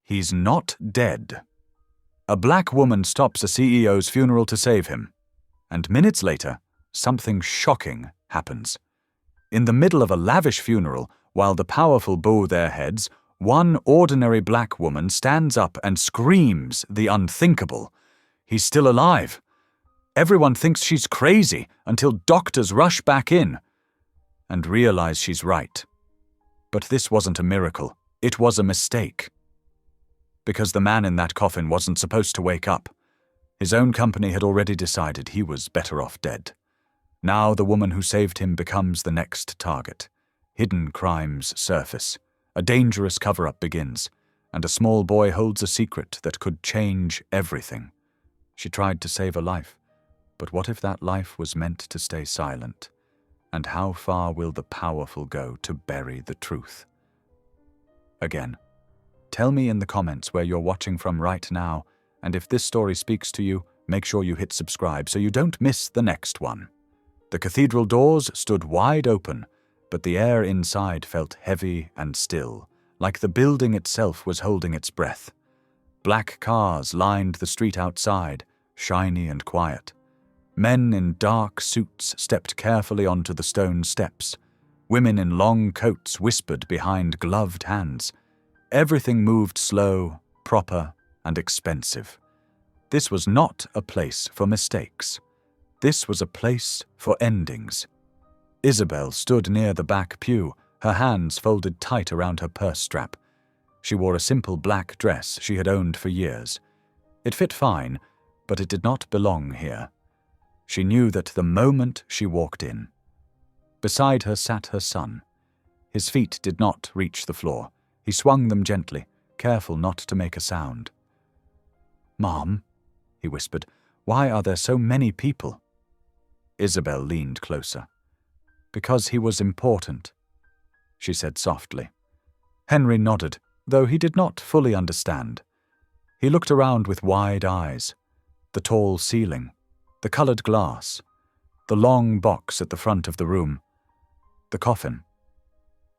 He's not dead. A black woman stops a CEO's funeral to save him. And minutes later, something shocking happens. In the middle of a lavish funeral, while the powerful bow their heads, one ordinary black woman stands up and screams the unthinkable. He's still alive. Everyone thinks she's crazy until doctors rush back in and realize she's right. But this wasn't a miracle. It was a mistake. Because the man in that coffin wasn't supposed to wake up. His own company had already decided he was better off dead. Now the woman who saved him becomes the next target. Hidden crimes surface. A dangerous cover-up begins, and a small boy holds a secret that could change everything. She tried to save a life, but what if that life was meant to stay silent? And how far will the powerful go to bury the truth? Again, tell me in the comments where you're watching from right now, and if this story speaks to you, make sure you hit subscribe so you don't miss the next one. The cathedral doors stood wide open, but the air inside felt heavy and still, like the building itself was holding its breath. Black cars lined the street outside, shiny and quiet. Men in dark suits stepped carefully onto the stone steps. Women in long coats whispered behind gloved hands. Everything moved slow, proper, and expensive. This was not a place for mistakes. This was a place for endings. Isabel stood near the back pew, her hands folded tight around her purse strap. She wore a simple black dress she had owned for years. It fit fine, but it did not belong here. She knew that the moment she walked in. Beside her sat her son. His feet did not reach the floor. He swung them gently, careful not to make a sound. "Mom," he whispered, "why are there so many people?" Isabel leaned closer. "Because he was important," she said softly. Henry nodded, though he did not fully understand. He looked around with wide eyes. The tall ceiling, the colored glass, the long box at the front of the room, the coffin.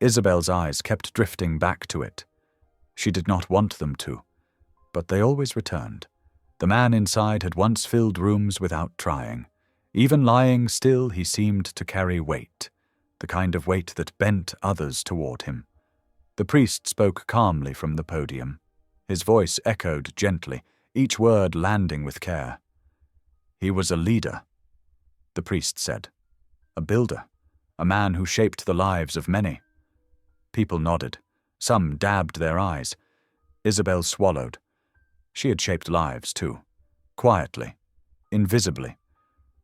Isabel's eyes kept drifting back to it. She did not want them to, but they always returned. The man inside had once filled rooms without trying. Even lying still, he seemed to carry weight, the kind of weight that bent others toward him. The priest spoke calmly from the podium. His voice echoed gently, each word landing with care. "He was a leader," the priest said. "A builder, a man who shaped the lives of many." People nodded. Some dabbed their eyes. Isabel swallowed. She had shaped lives, too. Quietly. Invisibly.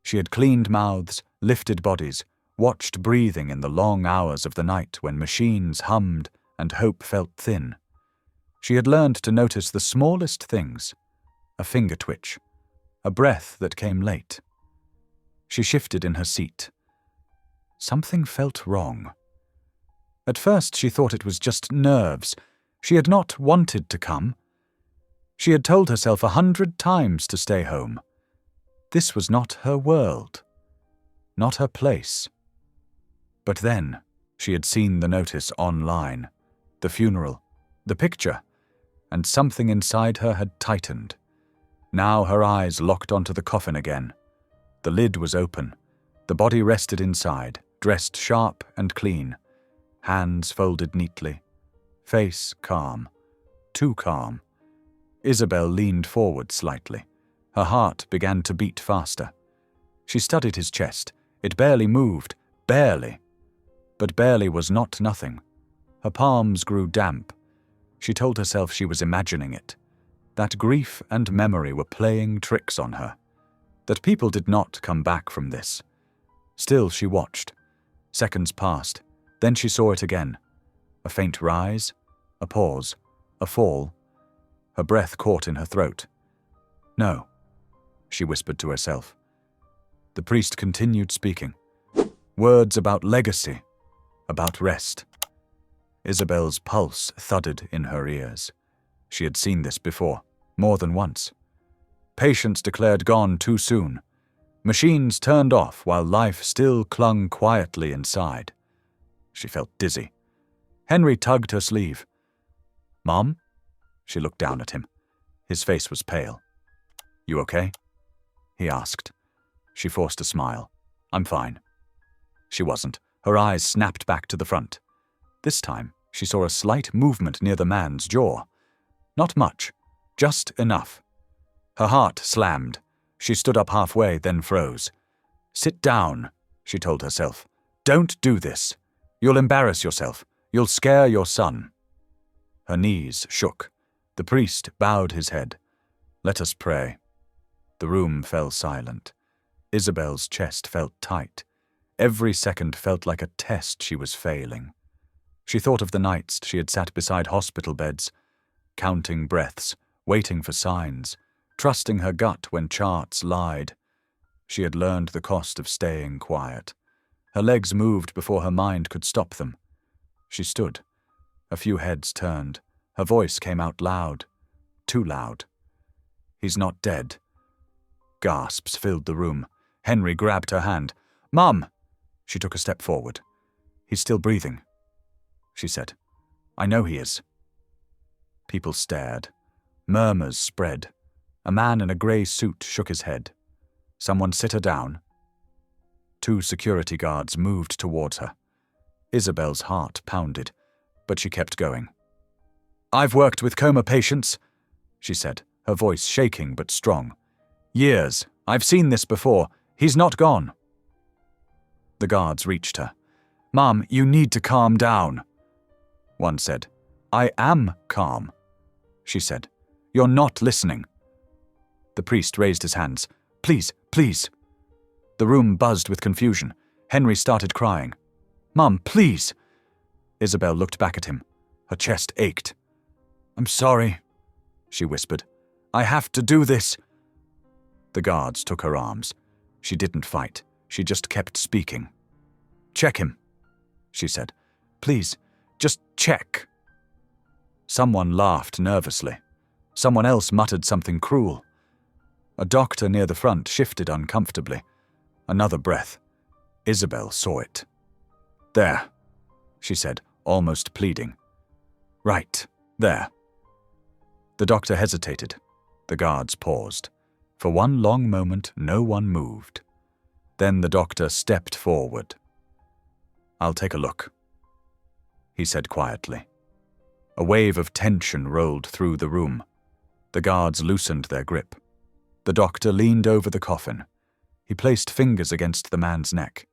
She had cleaned mouths, lifted bodies, watched breathing in the long hours of the night when machines hummed and hope felt thin. She had learned to notice the smallest things. A finger twitch. A breath that came late. She shifted in her seat. Something felt wrong. At first she thought it was just nerves. She had not wanted to come. She had told herself 100 times to stay home. This was not her world. Not her place. But then she had seen the notice online, the funeral, the picture, and something inside her had tightened. Now her eyes locked onto the coffin again. The lid was open. The body rested inside, dressed sharp and clean. Hands folded neatly. Face calm. Too calm. Isabel leaned forward slightly. Her heart began to beat faster. She studied his chest. It barely moved. Barely. But barely was not nothing. Her palms grew damp. She told herself she was imagining it. That grief and memory were playing tricks on her. That people did not come back from this. Still she watched. Seconds passed. Then she saw it again. A faint rise, a pause, a fall. Her breath caught in her throat. "No," she whispered to herself. The priest continued speaking. Words about legacy, about rest. Isabel's pulse thudded in her ears. She had seen this before, more than once. Patients declared gone too soon. Machines turned off while life still clung quietly inside. She felt dizzy. Henry tugged her sleeve. "Mom?" She looked down at him. His face was pale. "You okay?" he asked. She forced a smile. "I'm fine." She wasn't. Her eyes snapped back to the front. This time, she saw a slight movement near the man's jaw. Not much, just enough. Her heart slammed. She stood up halfway, then froze. "Sit down," she told herself. "Don't do this. You'll embarrass yourself. You'll scare your son." Her knees shook. The priest bowed his head. "Let us pray." The room fell silent. Isabel's chest felt tight. Every second felt like a test she was failing. She thought of the nights she had sat beside hospital beds, counting breaths, waiting for signs, trusting her gut when charts lied. She had learned the cost of staying quiet. Her legs moved before her mind could stop them. She stood. A few heads turned. Her voice came out loud. Too loud. "He's not dead." Gasps filled the room. Henry grabbed her hand. "Mum!" She took a step forward. "He's still breathing," she said. "I know he is." People stared. Murmurs spread. A man in a grey suit shook his head. "Someone sit her down." 2 security guards moved towards her. Isabel's heart pounded, but she kept going. "I've worked with coma patients," she said, her voice shaking but strong. "Years. I've seen this before. He's not gone." The guards reached her. "Mum, you need to calm down." One said. "I am calm," she said. "You're not listening." The priest raised his hands. "Please, please." The room buzzed with confusion. Henry started crying. "Mum, please." Isabel looked back at him. Her chest ached. "I'm sorry," she whispered. "I have to do this." The guards took her arms. She didn't fight. She just kept speaking. "Check him," she said. "Please, just check." Someone laughed nervously. Someone else muttered something cruel. A doctor near the front shifted uncomfortably. Another breath. Isabel saw it. "There," she said, almost pleading. "Right, there." The doctor hesitated. The guards paused. For one long moment, no one moved. Then the doctor stepped forward. "I'll take a look," he said quietly. A wave of tension rolled through the room. The guards loosened their grip. The doctor leaned over the coffin. He placed fingers against the man's neck.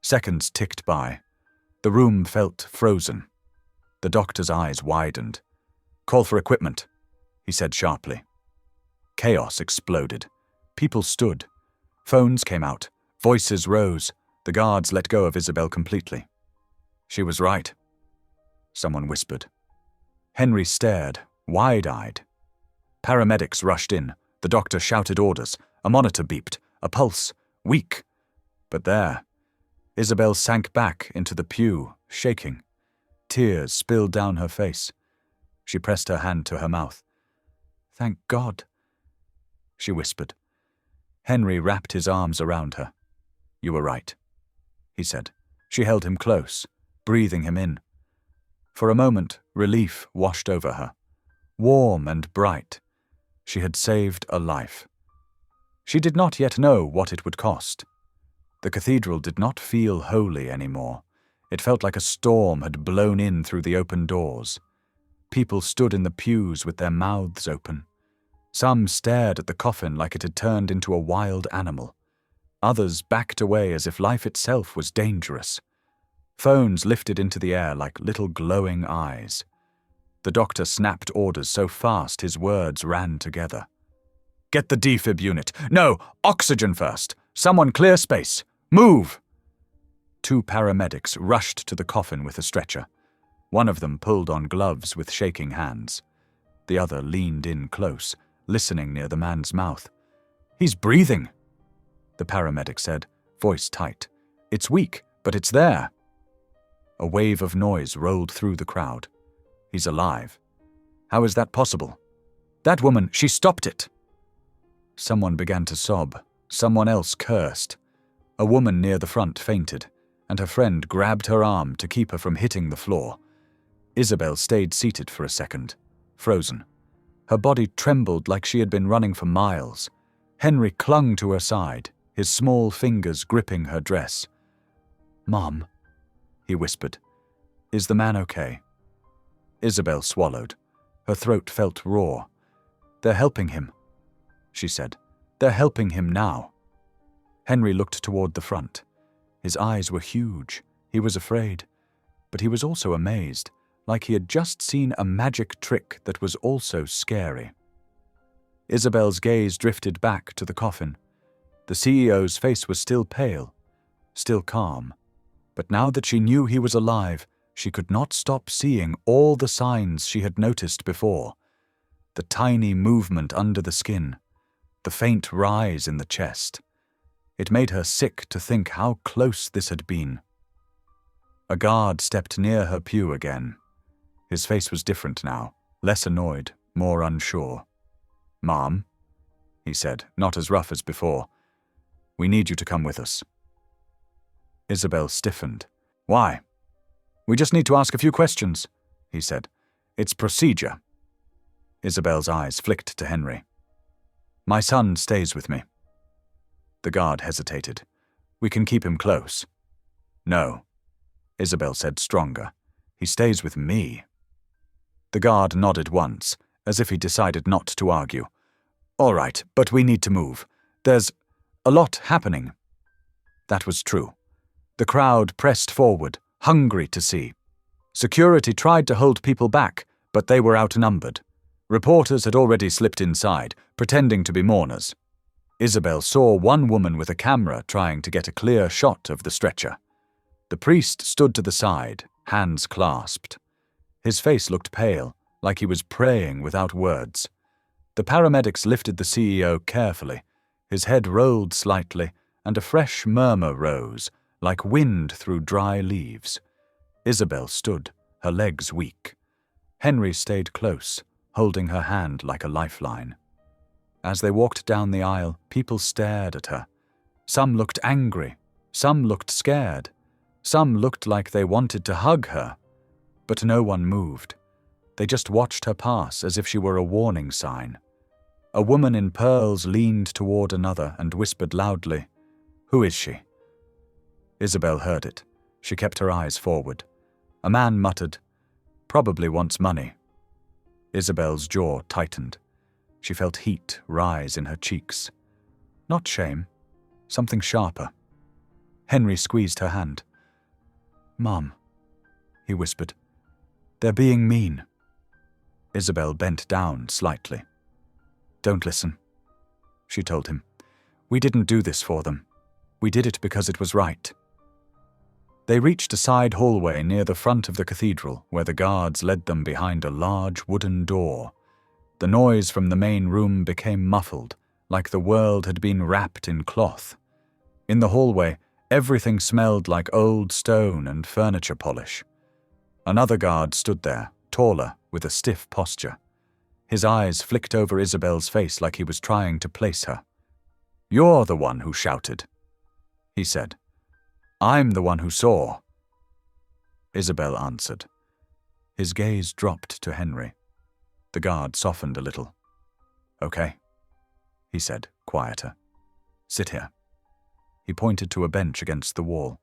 Seconds ticked by. The room felt frozen. The doctor's eyes widened. "Call for equipment," he said sharply. Chaos exploded. People stood. Phones came out. Voices rose. The guards let go of Isabel completely. "She was right," someone whispered. Henry stared, wide-eyed. Paramedics rushed in. The doctor shouted orders. A monitor beeped. A pulse. Weak. But there. Isabel sank back into the pew, shaking. Tears spilled down her face. She pressed her hand to her mouth. "Thank God," she whispered. Henry wrapped his arms around her. "You were right," he said. She held him close, breathing him in. For a moment, relief washed over her. Warm and bright. She had saved a life. She did not yet know what it would cost. The cathedral did not feel holy anymore. It felt like a storm had blown in through the open doors. People stood in the pews with their mouths open. Some stared at the coffin like it had turned into a wild animal. Others backed away as if life itself was dangerous. Phones lifted into the air like little glowing eyes. The doctor snapped orders so fast his words ran together. "Get the defib unit. No, oxygen first. Someone clear space. Move!" 2 paramedics rushed to the coffin with a stretcher. One of them pulled on gloves with shaking hands. The other leaned in close, listening near the man's mouth. "He's breathing," the paramedic said, voice tight. "It's weak, but it's there." A wave of noise rolled through the crowd. "He's alive. How is that possible? That woman, she stopped it." Someone began to sob. Someone else cursed. A woman near the front fainted, and her friend grabbed her arm to keep her from hitting the floor. Isabel stayed seated for a second, frozen. Her body trembled like she had been running for miles. Henry clung to her side, his small fingers gripping her dress. "Mom," he whispered, "is the man okay?" Isabel swallowed. Her throat felt raw. "They're helping him," she said. "They're helping him now." Henry looked toward the front. His eyes were huge. He was afraid, but he was also amazed, like he had just seen a magic trick that was also scary. Isabel's gaze drifted back to the coffin. The CEO's face was still pale, still calm, but now that she knew he was alive, she could not stop seeing all the signs she had noticed before. The tiny movement under the skin, the faint rise in the chest. It made her sick to think how close this had been. A guard stepped near her pew again. His face was different now, less annoyed, more unsure. "Mom," he said, not as rough as before, "we need you to come with us." Isabel stiffened. "Why?" "We just need to ask a few questions," he said. "It's procedure." Isabel's eyes flicked to Henry. "My son stays with me." The guard hesitated. "We can keep him close." "No," Isabel said stronger. "He stays with me." The guard nodded once, as if he decided not to argue. "All right, but we need to move. There's a lot happening." That was true. The crowd pressed forward, hungry to see. Security tried to hold people back, but they were outnumbered. Reporters had already slipped inside, pretending to be mourners. Isabel saw one woman with a camera trying to get a clear shot of the stretcher. The priest stood to the side, hands clasped. His face looked pale, like he was praying without words. The paramedics lifted the CEO carefully. His head rolled slightly, and a fresh murmur rose, like wind through dry leaves. Isabel stood, her legs weak. Henry stayed close, holding her hand like a lifeline. As they walked down the aisle, people stared at her. Some looked angry, some looked scared, some looked like they wanted to hug her. But no one moved. They just watched her pass as if she were a warning sign. A woman in pearls leaned toward another and whispered loudly, "Who is she?" Isabel heard it. She kept her eyes forward. A man muttered, "Probably wants money." Isabel's jaw tightened. She felt heat rise in her cheeks. Not shame, something sharper. Henry squeezed her hand. "Mom," he whispered, "they're being mean." Isabel bent down slightly. "Don't listen," she told him. "We didn't do this for them. We did it because it was right." They reached a side hallway near the front of the cathedral, where the guards led them behind a large wooden door. The noise from the main room became muffled, like the world had been wrapped in cloth. In the hallway, everything smelled like old stone and furniture polish. Another guard stood there, taller, with a stiff posture. His eyes flicked over Isabel's face like he was trying to place her. "You're the one who shouted," he said. "I'm the one who saw." Isabel answered. His gaze dropped to Henry. The guard softened a little. "Okay," he said, quieter. "Sit here." He pointed to a bench against the wall.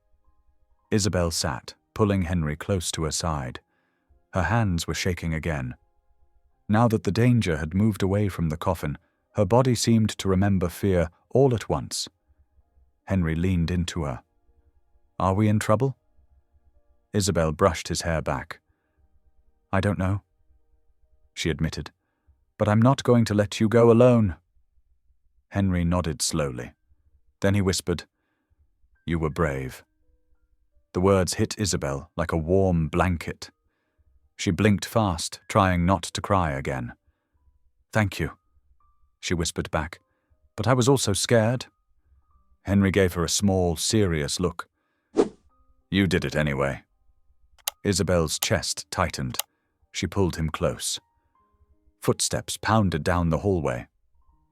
Isabel sat, pulling Henry close to her side. Her hands were shaking again. Now that the danger had moved away from the coffin, her body seemed to remember fear all at once. Henry leaned into her. "Are we in trouble?" Isabel brushed his hair back. "I don't know," she admitted, "but I'm not going to let you go alone." Henry nodded slowly. Then he whispered, "You were brave." The words hit Isabel like a warm blanket. She blinked fast, trying not to cry again. "Thank you," she whispered back, "but I was also scared." Henry gave her a small, serious look. "You did it anyway." Isabel's chest tightened. She pulled him close. Footsteps pounded down the hallway.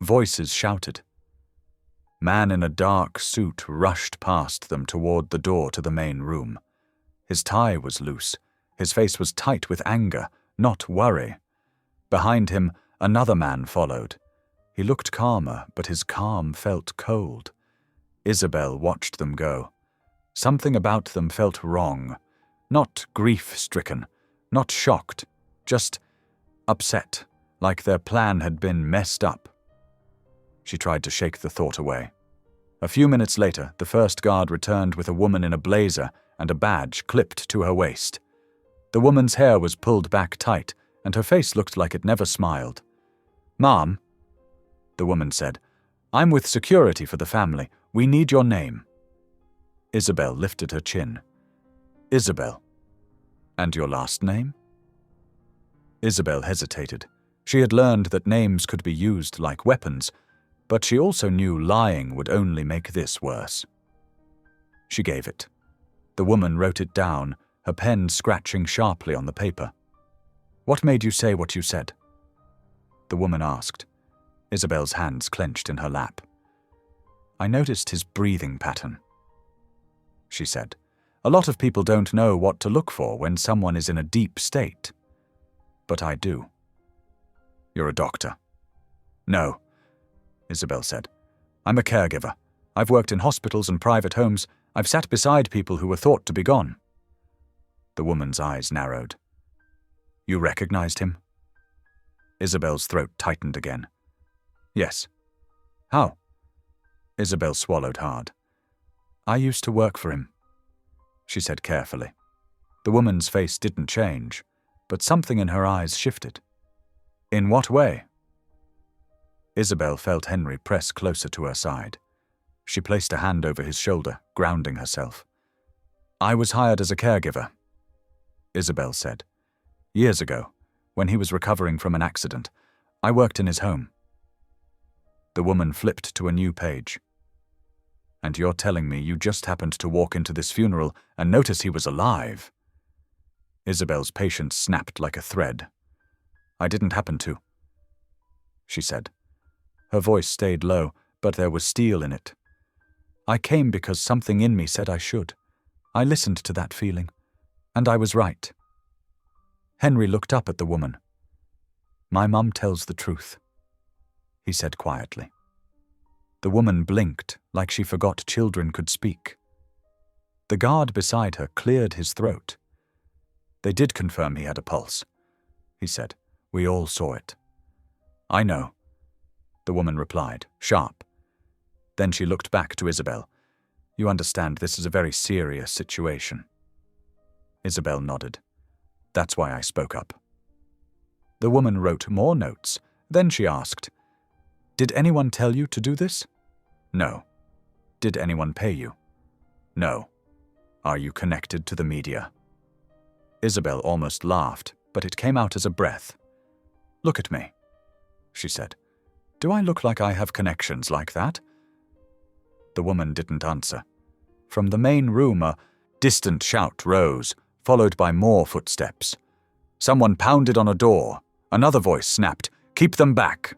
Voices shouted. Man in a dark suit rushed past them toward the door to the main room. His tie was loose. His face was tight with anger, not worry. Behind him, Another man followed. He looked calmer, but his calm felt cold. Isabel watched them go. Something about them felt wrong. Not grief-stricken, not shocked, just upset, like their plan had been messed up. She tried to shake the thought away. A few minutes later, the first guard returned with a woman in a blazer and a badge clipped to her waist. The woman's hair was pulled back tight, and her face looked like it never smiled. "Ma'am," the woman said, "I'm with security for the family. We need your name." Isabel lifted her chin. "Isabel. And your last name?" Isabel hesitated. She had learned that names could be used like weapons, but she also knew lying would only make this worse. She gave it. The woman wrote it down, her pen scratching sharply on the paper. "What made you say what you said?" The woman asked. Isabel's hands clenched in her lap. "I noticed his breathing pattern," she said. "A lot of people don't know what to look for when someone is in a deep state. But I do." "You're a doctor." "No," Isabel said. "I'm a caregiver. I've worked in hospitals and private homes. I've sat beside people who were thought to be gone." The woman's eyes narrowed. "You recognized him?" Isabel's throat tightened again. "Yes." "How?" Isabel swallowed hard. "I used to work for him," she said carefully. The woman's face didn't change, but something in her eyes shifted. "In what way?" Isabel felt Henry press closer to her side. She placed a hand over his shoulder, grounding herself. "I was hired as a caregiver," Isabel said. "Years ago, when he was recovering from an accident. I worked in his home." The woman flipped to a new page. "And you're telling me you just happened to walk into this funeral and notice he was alive?" Isabel's patience snapped like a thread. "I didn't happen to," she said. Her voice stayed low, but there was steel in it. "I came because something in me said I should. I listened to that feeling, and I was right." Henry looked up at the woman. "My mum tells the truth," he said quietly. The woman blinked, like she forgot children could speak. The guard beside her cleared his throat. "They did confirm he had a pulse," he said. "We all saw it." "I know," the woman replied, sharp. Then she looked back to Isabel. "You understand this is a very serious situation." Isabel nodded. "That's why I spoke up." The woman wrote more notes. Then she asked, "Did anyone tell you to do this?" "No." "Did anyone pay you?" "No." "Are you connected to the media?" Isabel almost laughed, but it came out as a breath. "Look at me," she said. "Do I look like I have connections like that?" The woman didn't answer. From the main room, a distant shout rose, followed by more footsteps. Someone pounded on a door. Another voice snapped, "Keep them back!"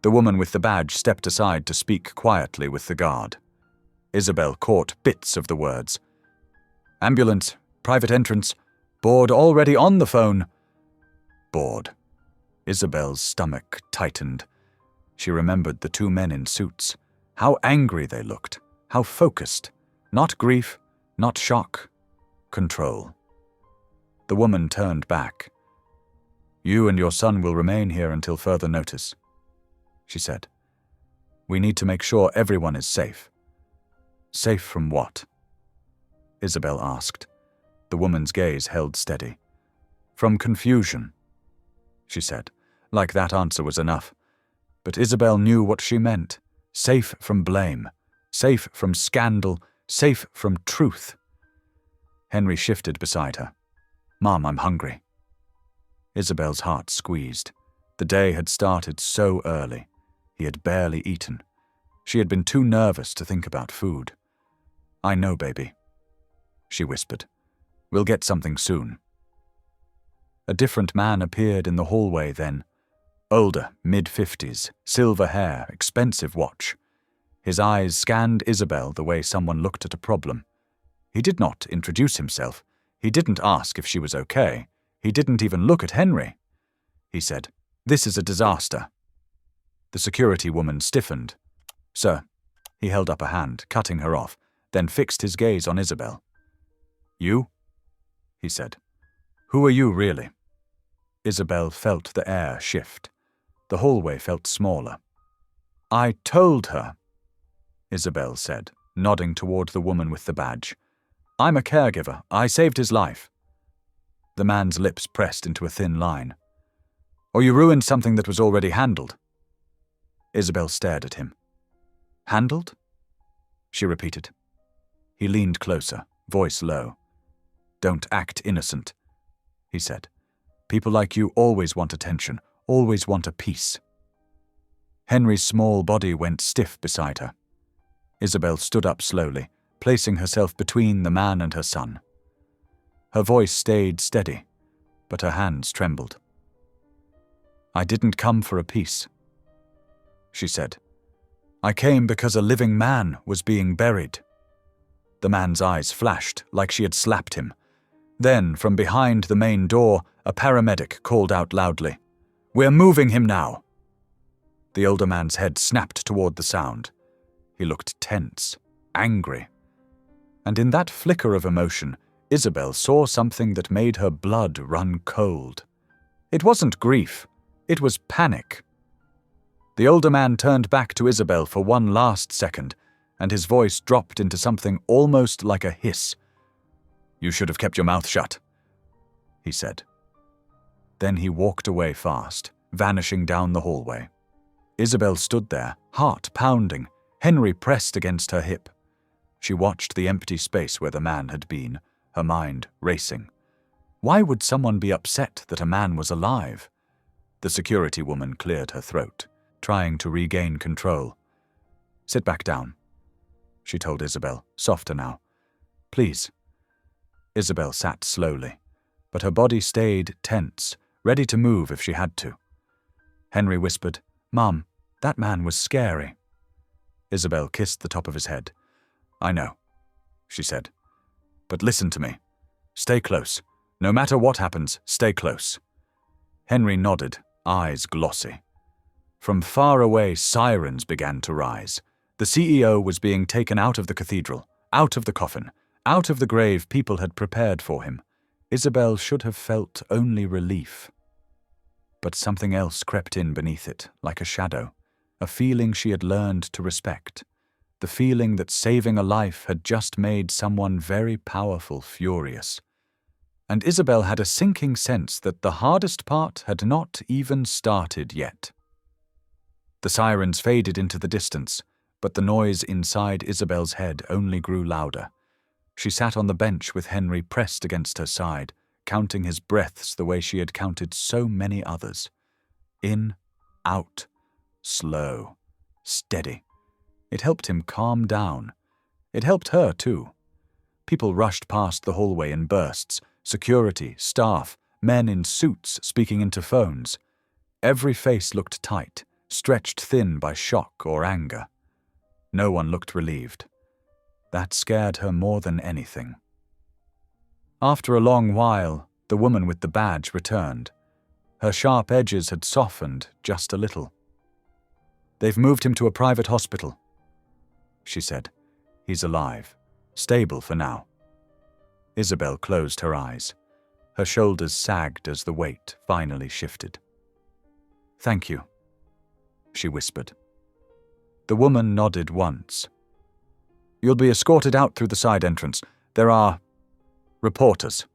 The woman with the badge stepped aside to speak quietly with the guard. Isabel caught bits of the words. "Ambulance, private entrance, board already on the phone." Board. Isabel's stomach tightened. She remembered the two men in suits. How angry they looked. How focused. Not grief, not shock. Control. The woman turned back. "You and your son will remain here until further notice," she said. "We need to make sure everyone is safe." "Safe from what?" Isabel asked. The woman's gaze held steady. "From confusion," she said, like that answer was enough. But Isabel knew what she meant. Safe from blame. Safe from scandal. Safe from truth. Henry shifted beside her. "Mom, I'm hungry." Isabel's heart squeezed. The day had started so early. He had barely eaten. She had been too nervous to think about food. "I know, baby," she whispered. "We'll get something soon." A different man appeared in the hallway then. Older, mid-50s, silver hair, expensive watch. His eyes scanned Isabel the way someone looked at a problem. He did not introduce himself. He didn't ask if she was okay. He didn't even look at Henry. He said, This is a disaster. The security woman stiffened. Sir, he held up a hand, cutting her off, then fixed his gaze on Isabel. You? He said. Who are you, really? Isabel felt the air shift. The hallway felt smaller. I told her, Isabel said, nodding toward the woman with the badge. I'm a caregiver. I saved his life. The man's lips pressed into a thin line. Or you ruined something that was already handled. Isabel stared at him. Handled? She repeated. He leaned closer, voice low. Don't act innocent, he said. People like you always want attention, always want a piece. Henry's small body went stiff beside her. Isabel stood up slowly, placing herself between the man and her son. Her voice stayed steady, but her hands trembled. I didn't come for a piece, she said. I came because a living man was being buried. The man's eyes flashed like she had slapped him. Then, from behind the main door, a paramedic called out loudly, We're moving him now. The older man's head snapped toward the sound. He looked tense, angry. And in that flicker of emotion, Isabel saw something that made her blood run cold. It wasn't grief, it was panic. The older man turned back to Isabel for one last second, and his voice dropped into something almost like a hiss. You should have kept your mouth shut, he said. Then he walked away fast, vanishing down the hallway. Isabel stood there, heart pounding, Henry pressed against her hip. She watched the empty space where the man had been, her mind racing. Why would someone be upset that a man was alive? The security woman cleared her throat, trying to regain control. Sit back down, she told Isabel, softer now. Please. Isabel sat slowly, but her body stayed tense, ready to move if she had to. Henry whispered, Mom, that man was scary. Isabel kissed the top of his head. I know, she said. But listen to me. Stay close. No matter what happens, stay close. Henry nodded, eyes glossy. From far away, sirens began to rise. The CEO was being taken out of the cathedral, out of the coffin, out of the grave people had prepared for him. Isabel should have felt only relief. But something else crept in beneath it, like a shadow, a feeling she had learned to respect, the feeling that saving a life had just made someone very powerful furious. And Isabel had a sinking sense that the hardest part had not even started yet. The sirens faded into the distance, but the noise inside Isabel's head only grew louder. She sat on the bench with Henry pressed against her side, counting his breaths the way she had counted so many others. In, out, slow, steady. It helped him calm down. It helped her, too. People rushed past the hallway in bursts, security, staff, men in suits speaking into phones. Every face looked tight, stretched thin by shock or anger. No one looked relieved. That scared her more than anything. After a long while, the woman with the badge returned. Her sharp edges had softened just a little. They've moved him to a private hospital, she said. He's alive, stable for now. Isabel closed her eyes. Her shoulders sagged as the weight finally shifted. Thank you, she whispered. The woman nodded once. You'll be escorted out through the side entrance. There are reporters.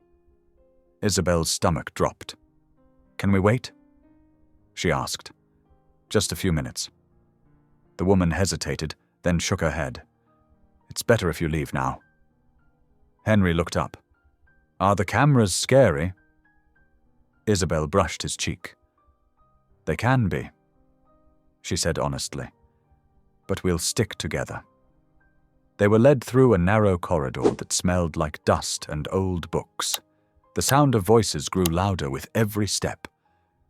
Isabel's stomach dropped. Can we wait? She asked. Just a few minutes. The woman hesitated, then shook her head. It's better if you leave now. Henry looked up. Are the cameras scary? Isabel brushed his cheek. They can be, she said honestly. But we'll stick together. They were led through a narrow corridor that smelled like dust and old books. The sound of voices grew louder with every step.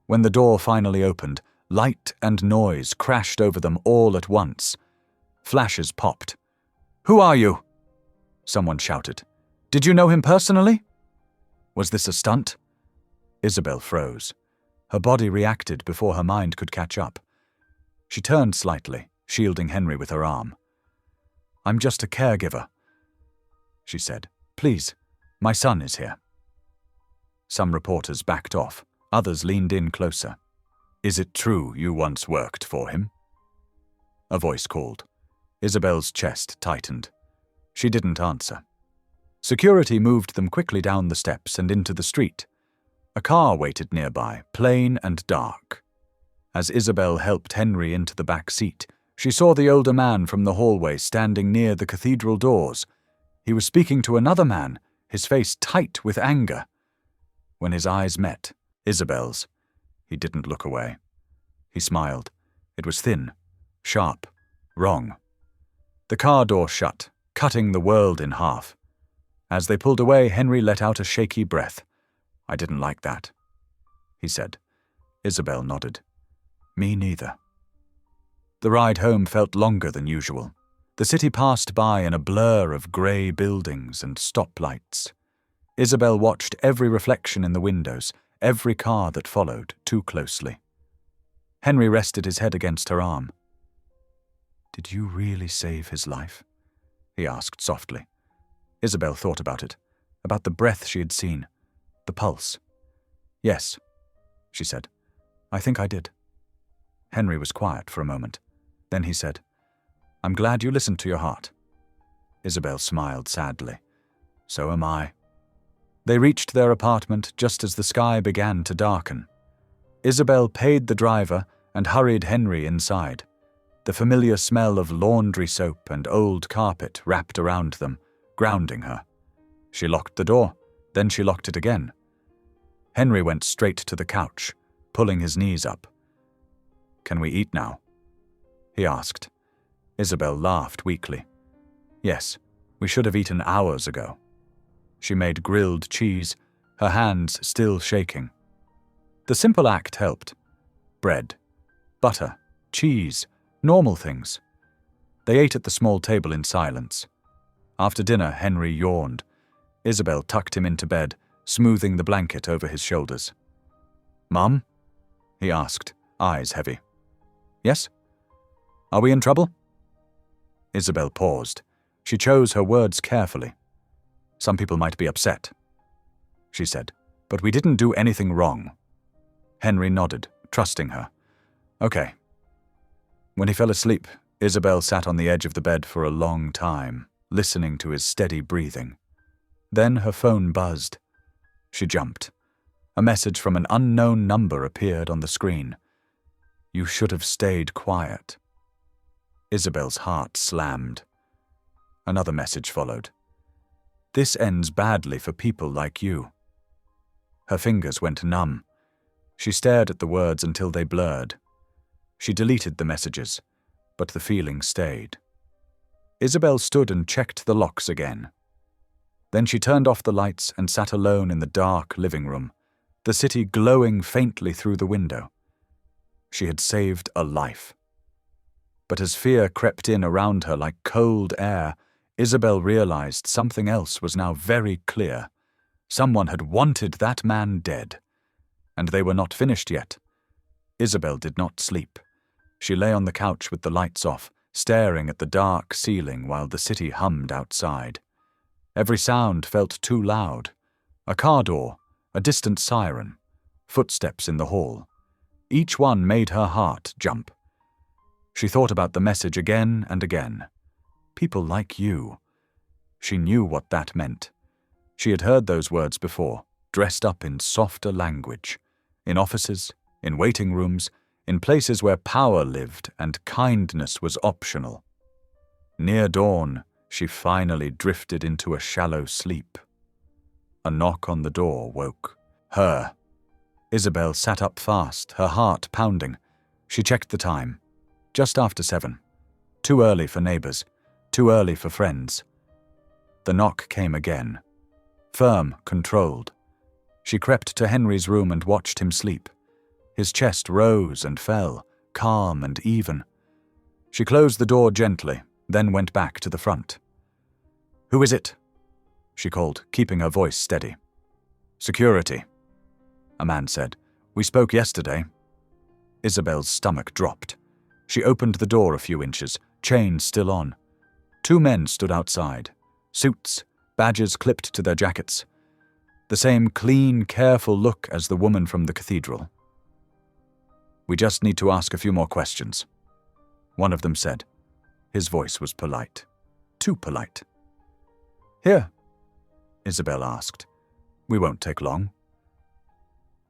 When the door finally opened, light and noise crashed over them all at once. Flashes popped. Who are you? Someone shouted. Did you know him personally? Was this a stunt? Isabel froze. Her body reacted before her mind could catch up. She turned slightly, shielding Henry with her arm. "I'm just a caregiver," she said. "Please, my son is here." Some reporters backed off. Others leaned in closer. "Is it true you once worked for him?" A voice called. Isabel's chest tightened. She didn't answer. Security moved them quickly down the steps and into the street. A car waited nearby, plain and dark. As Isabel helped Henry into the back seat, she saw the older man from the hallway standing near the cathedral doors. He was speaking to another man, his face tight with anger. When his eyes met Isabel's, he didn't look away. He smiled. It was thin, sharp, wrong. The car door shut, cutting the world in half. As they pulled away, Henry let out a shaky breath. "I didn't like that," he said. Isabel nodded. "Me neither." The ride home felt longer than usual. The city passed by in a blur of grey buildings and stoplights. Isabel watched every reflection in the windows, every car that followed, too closely. Henry rested his head against her arm. "Did you really save his life?" he asked softly. Isabel thought about it, about the breath she had seen, the pulse. "Yes," she said. "I think I did." Henry was quiet for a moment. Then he said, "I'm glad you listened to your heart." Isabel smiled sadly. "So am I." They reached their apartment just as the sky began to darken. Isabel paid the driver and hurried Henry inside. The familiar smell of laundry soap and old carpet wrapped around them, grounding her. She locked the door, then she locked it again. Henry went straight to the couch, pulling his knees up. "Can we eat now?" he asked. Isabel laughed weakly. "Yes, we should have eaten hours ago." She made grilled cheese, her hands still shaking. The simple act helped. Bread, butter, cheese, normal things. They ate at the small table in silence. After dinner, Henry yawned. Isabel tucked him into bed, smoothing the blanket over his shoulders. "Mum?" he asked, eyes heavy. "Yes? Are we in trouble?" Isabel paused. She chose her words carefully. "Some people might be upset," she said, "but we didn't do anything wrong." Henry nodded, trusting her. "Okay." When he fell asleep, Isabel sat on the edge of the bed for a long time, listening to his steady breathing. Then her phone buzzed. She jumped. A message from an unknown number appeared on the screen. "You should have stayed quiet." Isabel's heart slammed. Another message followed. "This ends badly for people like you." Her fingers went numb. She stared at the words until they blurred. She deleted the messages, but the feeling stayed. Isabel stood and checked the locks again. Then she turned off the lights and sat alone in the dark living room, the city glowing faintly through the window. She had saved a life. But as fear crept in around her like cold air, Isabel realized something else was now very clear. Someone had wanted that man dead. And they were not finished yet. Isabel did not sleep. She lay on the couch with the lights off, staring at the dark ceiling while the city hummed outside. Every sound felt too loud. A car door, a distant siren, footsteps in the hall. Each one made her heart jump. She thought about the message again and again. People like you. She knew what that meant. She had heard those words before, dressed up in softer language. In offices, in waiting rooms, in places where power lived and kindness was optional. Near dawn, she finally drifted into a shallow sleep. A knock on the door woke her. Isabel sat up fast, her heart pounding. She checked the time. Just after 7. Too early for neighbors, too early for friends. The knock came again. Firm, controlled. She crept to Henry's room and watched him sleep. His chest rose and fell, calm and even. She closed the door gently, then went back to the front. "Who is it?" she called, keeping her voice steady. "Security," a man said. We spoke yesterday. Isabel's stomach dropped. She opened the door a few inches, chain still on. 2 men stood outside, suits, badges clipped to their jackets. The same clean, careful look as the woman from the cathedral. We just need to ask a few more questions, one of them said. His voice was polite. Too polite. Here, Isabel asked. We won't take long.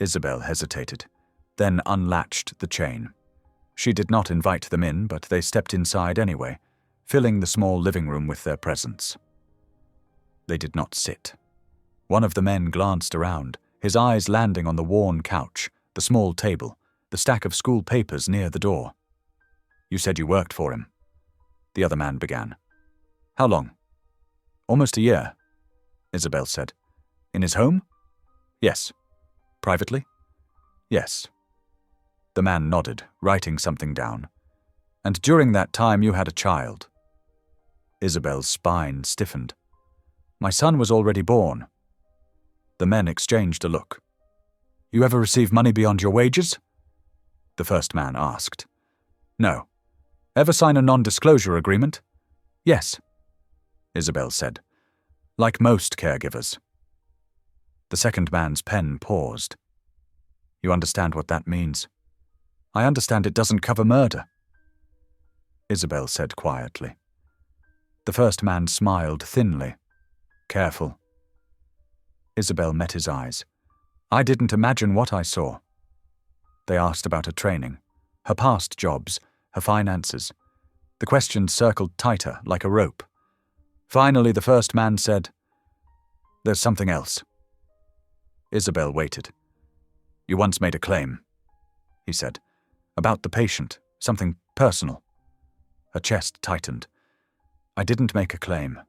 Isabel hesitated, then unlatched the chain. She did not invite them in, but they stepped inside anyway, filling the small living room with their presence. They did not sit. One of the men glanced around, his eyes landing on the worn couch, the small table, the stack of school papers near the door. You said you worked for him, the other man began. How long? Almost a year, Isabel said. In his home? Yes. Privately? Yes. The man nodded, writing something down. And during that time you had a child. Isabel's spine stiffened. My son was already born. The men exchanged a look. You ever receive money beyond your wages? The first man asked. No. Ever sign a non-disclosure agreement? Yes, Isabel said. Like most caregivers. The second man's pen paused. You understand what that means? I understand it doesn't cover murder, Isabel said quietly. The first man smiled thinly. Careful. Isabel met his eyes. I didn't imagine what I saw. They asked about her training, her past jobs, her finances. The questions circled tighter, like a rope. Finally, the first man said, There's something else. Isabel waited. You once made a claim, he said, about the patient, something personal. Her chest tightened. I didn't make a claim,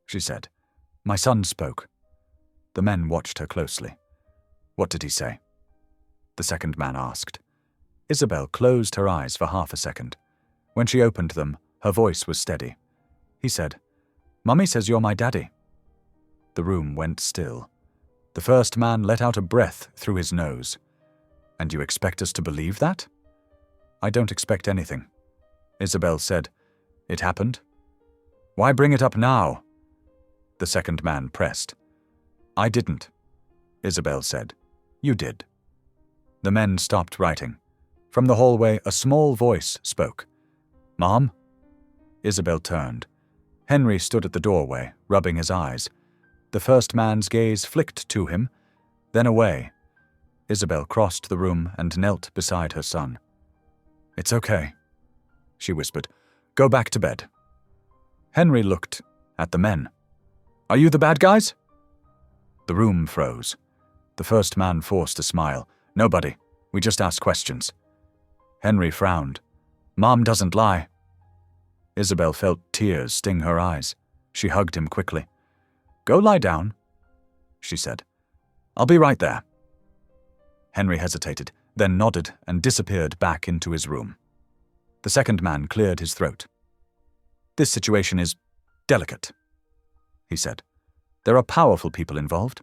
she said. My son spoke. The men watched her closely. What did he say? The second man asked. Isabel closed her eyes for half a second. When she opened them, her voice was steady. He said, Mummy says you're my daddy. The room went still. The first man let out a breath through his nose. And you expect us to believe that? I don't expect anything, Isabel said. It happened. Why bring it up now? The second man pressed. I didn't, Isabel said. You did. The men stopped writing. From the hallway, a small voice spoke. Mom? Isabel turned. Henry stood at the doorway, rubbing his eyes. The first man's gaze flicked to him, then away. Isabel crossed the room and knelt beside her son. It's okay, she whispered. Go back to bed. Henry looked at the men. Are you the bad guys? The room froze. The first man forced a smile. Nobody. We just ask questions. Henry frowned. Mom doesn't lie. Isabel felt tears sting her eyes. She hugged him quickly. Go lie down, she said. I'll be right there. Henry hesitated, then nodded and disappeared back into his room. The second man cleared his throat. This situation is delicate, he said. There are powerful people involved.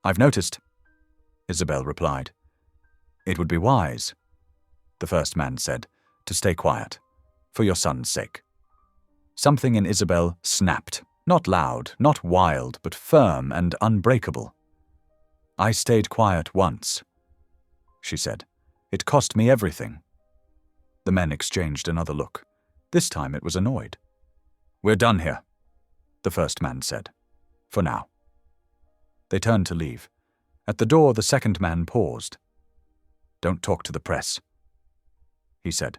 I've noticed, Isabel replied. It would be wise, the first man said, to stay quiet, for your son's sake. Something in Isabel snapped, not loud, not wild, but firm and unbreakable. I stayed quiet once, she said. It cost me everything. The men exchanged another look. This time it was annoyed. We're done here, the first man said. For now. They turned to leave. At the door, the second man paused. Don't talk to the press, he said.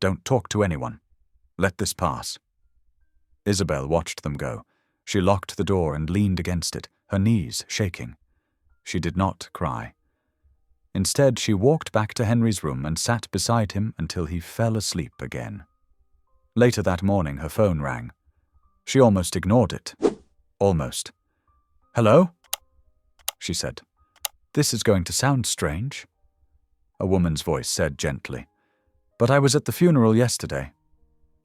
Don't talk to anyone. Let this pass. Isabel watched them go. She locked the door and leaned against it, her knees shaking. She did not cry. Instead, she walked back to Henry's room and sat beside him until he fell asleep again. Later that morning, her phone rang. She almost ignored it. Almost. Hello? She said. This is going to sound strange, a woman's voice said gently. But I was at the funeral yesterday.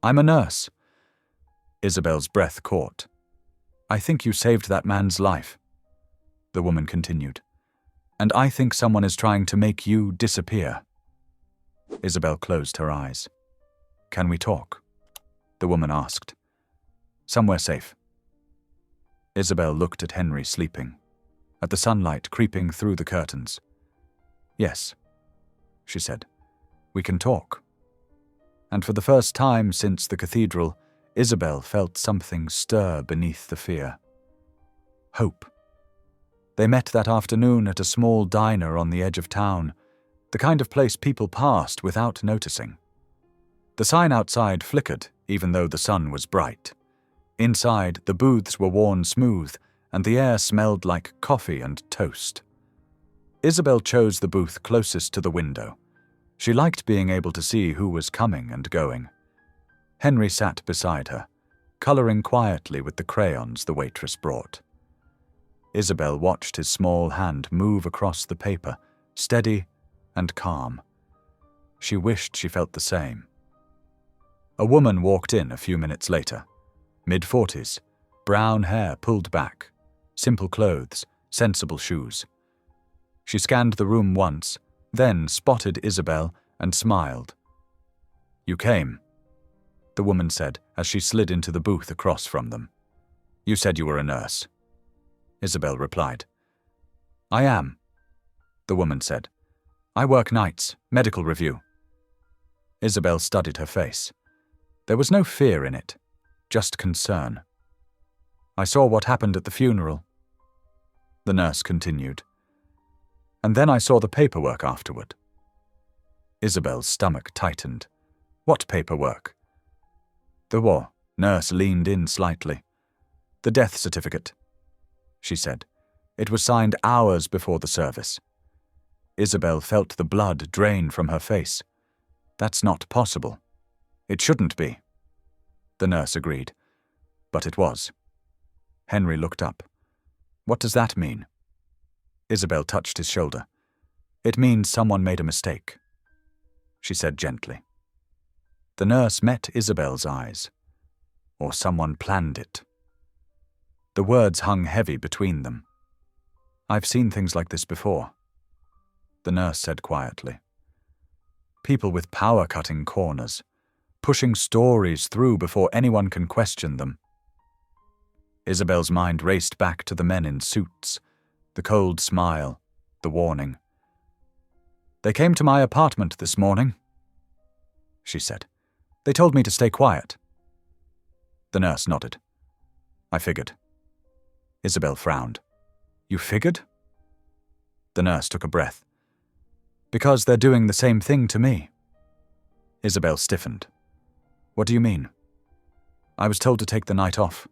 I'm a nurse. Isabel's breath caught. I think you saved that man's life, the woman continued. And I think someone is trying to make you disappear. Isabel closed her eyes. Can we talk? The woman asked. Somewhere safe. Isabel looked at Henry sleeping, at the sunlight creeping through the curtains. Yes, she said. We can talk. And for the first time since the cathedral, Isabel felt something stir beneath the fear. Hope. They met that afternoon at a small diner on the edge of town, the kind of place people passed without noticing. The sign outside flickered, even though the sun was bright. Inside, the booths were worn smooth, and the air smelled like coffee and toast. Isabel chose the booth closest to the window. She liked being able to see who was coming and going. Henry sat beside her, coloring quietly with the crayons the waitress brought. Isabel watched his small hand move across the paper, steady and calm. She wished she felt the same. A woman walked in a few minutes later, mid-40s, brown hair pulled back, simple clothes, sensible shoes. She scanned the room once, then spotted Isabel and smiled. You came, the woman said as she slid into the booth across from them. You said you were a nurse. Isabel replied. I am, the woman said. I work nights, medical review. Isabel studied her face. There was no fear in it, just concern. I saw what happened at the funeral. The nurse continued. And then I saw the paperwork afterward. Isabel's stomach tightened. What paperwork? The war. Nurse leaned in slightly. The death certificate, she said. It was signed hours before the service. Isabel felt the blood drain from her face. That's not possible. It shouldn't be. The nurse agreed. But it was. Henry looked up. What does that mean? Isabel touched his shoulder. It means someone made a mistake, she said gently. The nurse met Isabel's eyes. Or someone planned it. The words hung heavy between them. I've seen things like this before, the nurse said quietly. People with power cutting corners, pushing stories through before anyone can question them. Isabel's mind raced back to the men in suits, the cold smile, the warning. They came to my apartment this morning, she said. They told me to stay quiet. The nurse nodded. I figured. Isabel frowned. You figured? The nurse took a breath. Because they're doing the same thing to me. Isabel stiffened. What do you mean? I was told to take the night off,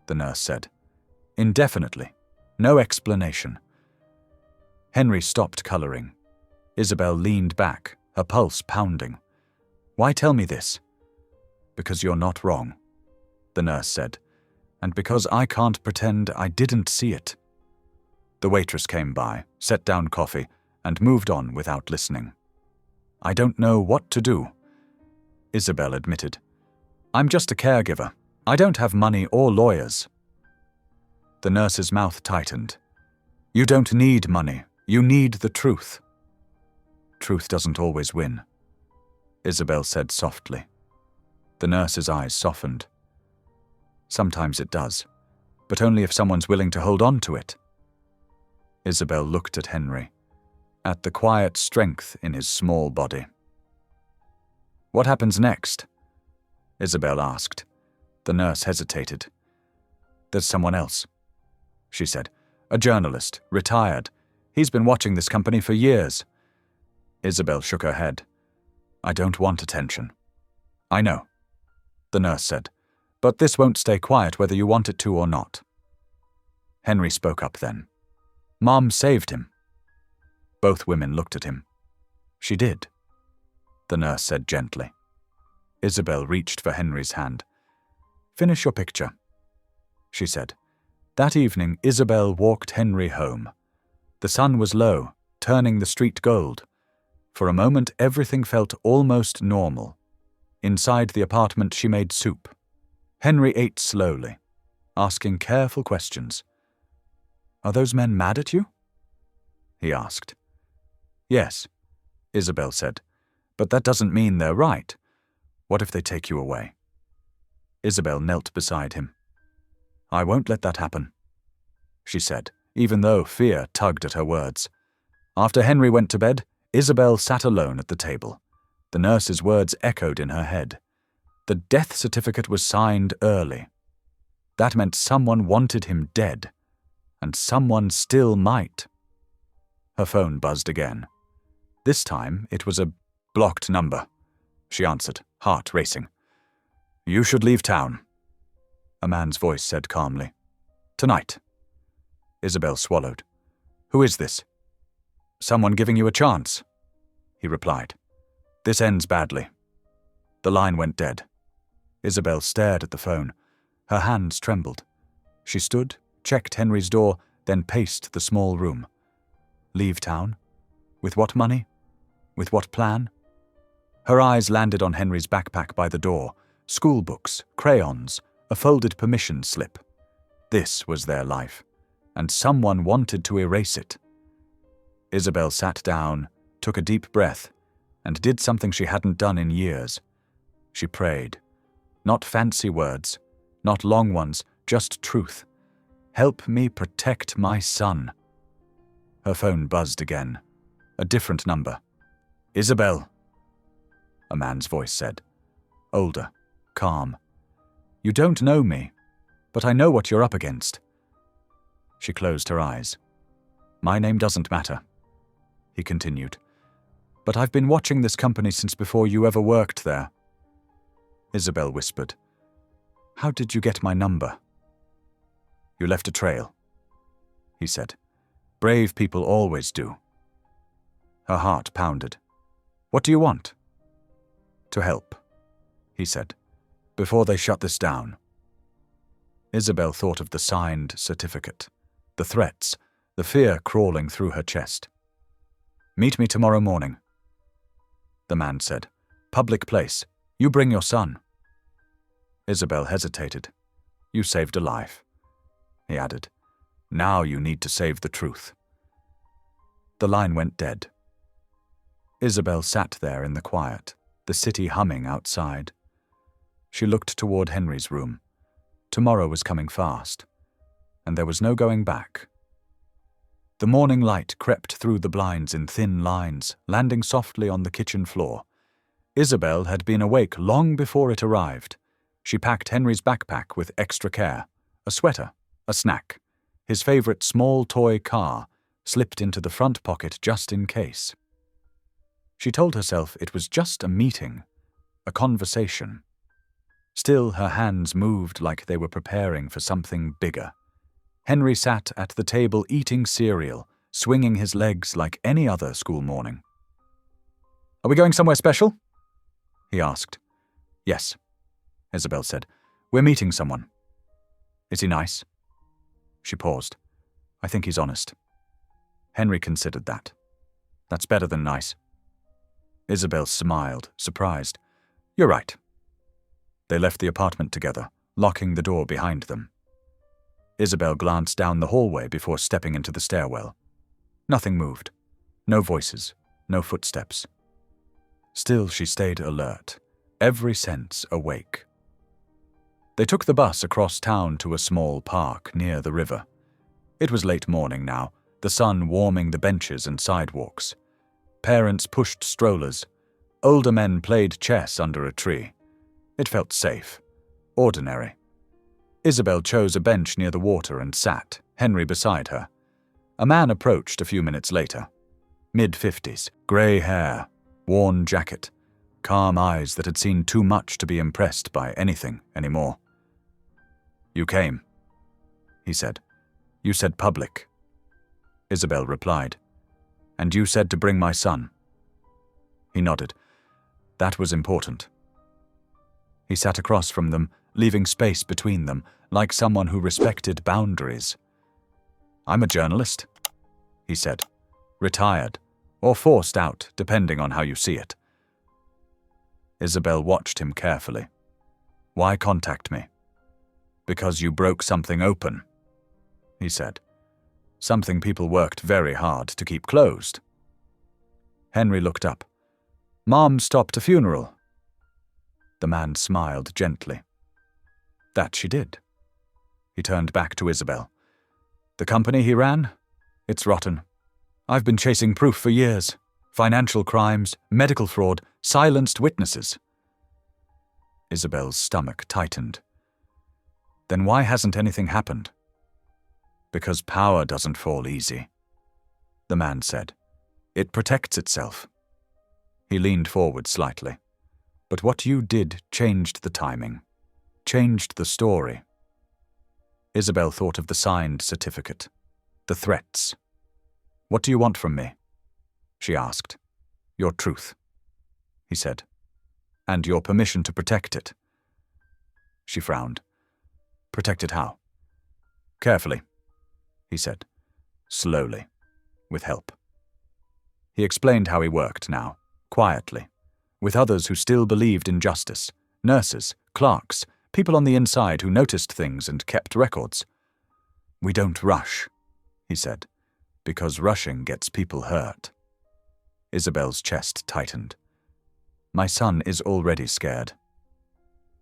the nurse said. Indefinitely. No explanation. Henry stopped coloring. Isabel leaned back, her pulse pounding. Why tell me this? Because you're not wrong, the nurse said, and because I can't pretend I didn't see it. The waitress came by, set down coffee, and moved on without listening. I don't know what to do, Isabel admitted. I'm just a caregiver. I don't have money or lawyers. The nurse's mouth tightened. You don't need money. You need the truth. Truth doesn't always win, Isabel said softly. The nurse's eyes softened. Sometimes it does, but only if someone's willing to hold on to it. Isabel looked at Henry, at the quiet strength in his small body. What happens next? Isabel asked. The nurse hesitated. There's someone else, she said. A journalist, retired. He's been watching this company for years. Isabel shook her head. I don't want attention. I know, the nurse said, but this won't stay quiet whether you want it to or not. Henry spoke up then. Mom saved him. Both women looked at him. She did, the nurse said gently. Isabel reached for Henry's hand. Finish your picture, she said. That evening, Isabel walked Henry home. The sun was low, turning the street gold. For a moment, everything felt almost normal. Inside the apartment, she made soup. Henry ate slowly, asking careful questions. Are those men mad at you? he asked. Yes, Isabel said, but that doesn't mean they're right. What if they take you away? Isabel knelt beside him. I won't let that happen, she said, even though fear tugged at her words. After Henry went to bed, Isabel sat alone at the table. The nurse's words echoed in her head. The death certificate was signed early. That meant someone wanted him dead, and someone still might. Her phone buzzed again. This time it was a blocked number, she answered, heart racing. You should leave town, a man's voice said calmly. Tonight. Isabel swallowed. Who is this? Someone giving you a chance, he replied. This ends badly. The line went dead. Isabel stared at the phone. Her hands trembled. She stood, checked Henry's door, then paced the small room. Leave town? With what money? With what plan? Her eyes landed on Henry's backpack by the door. School books, crayons, a folded permission slip. This was their life, and someone wanted to erase it. Isabel sat down, took a deep breath, and did something she hadn't done in years. She prayed. Not fancy words, not long ones, just truth. Help me protect my son. Her phone buzzed again. A different number. Isabel, a man's voice said. Older, calm. You don't know me, but I know what you're up against. She closed her eyes. My name doesn't matter, he continued. But I've been watching this company since before you ever worked there. Isabel whispered. How did you get my number? You left a trail, he said. Brave people always do. Her heart pounded. What do you want? To help, he said, before they shut this down. Isabel thought of the signed certificate, the threats, the fear crawling through her chest. Meet me tomorrow morning, the man said. Public place. You bring your son. Isabel hesitated. You saved a life, he added. Now you need to save the truth. The line went dead. Isabel sat there in the quiet, the city humming outside. She looked toward Henry's room. Tomorrow was coming fast, and there was no going back. The morning light crept through the blinds in thin lines, landing softly on the kitchen floor. Isabel had been awake long before it arrived. She packed Henry's backpack with extra care, a sweater, a snack. His favorite small toy car slipped into the front pocket just in case. She told herself it was just a meeting, a conversation. Still, her hands moved like they were preparing for something bigger. Henry sat at the table eating cereal, swinging his legs like any other school morning. Are we going somewhere special? He asked. Yes, Isabel said. We're meeting someone. Is he nice? She paused. I think he's honest. Henry considered that. That's better than nice. Isabel smiled, surprised. You're right. They left the apartment together, locking the door behind them. Isabel glanced down the hallway before stepping into the stairwell. Nothing moved. No voices, no footsteps. Still, she stayed alert, every sense awake. They took the bus across town to a small park near the river. It was late morning now, the sun warming the benches and sidewalks. Parents pushed strollers. Older men played chess under a tree. It felt safe, ordinary. Isabel chose a bench near the water and sat, Henry beside her. A man approached a few minutes later. Mid-50s, grey hair, worn jacket, calm eyes that had seen too much to be impressed by anything anymore. You came, he said. You said public. Isabel replied. And you said to bring my son. He nodded. That was important. He sat across from them, leaving space between them, like someone who respected boundaries. I'm a journalist, he said. Retired, or forced out, depending on how you see it. Isabel watched him carefully. Why contact me? Because you broke something open, he said. something people worked very hard to keep closed. Henry looked up. Mom stopped a funeral. The man smiled gently. That she did. He turned back to Isabel. The company he ran? It's rotten. I've been chasing proof for years. Financial crimes, medical fraud, silenced witnesses. Isabel's stomach tightened. Then why hasn't anything happened? Because power doesn't fall easy, the man said. It protects itself. He leaned forward slightly. But what you did changed the timing, changed the story. Isabel thought of the signed certificate, the threats. What do you want from me? She asked. Your truth, he said. And your permission to protect it. She frowned. Protect it how? Carefully, he said. Slowly, with help. He explained how he worked now, quietly, with others who still believed in justice, nurses, clerks, people on the inside who noticed things and kept records. We don't rush, he said, because rushing gets people hurt. Isabel's chest tightened. My son is already scared.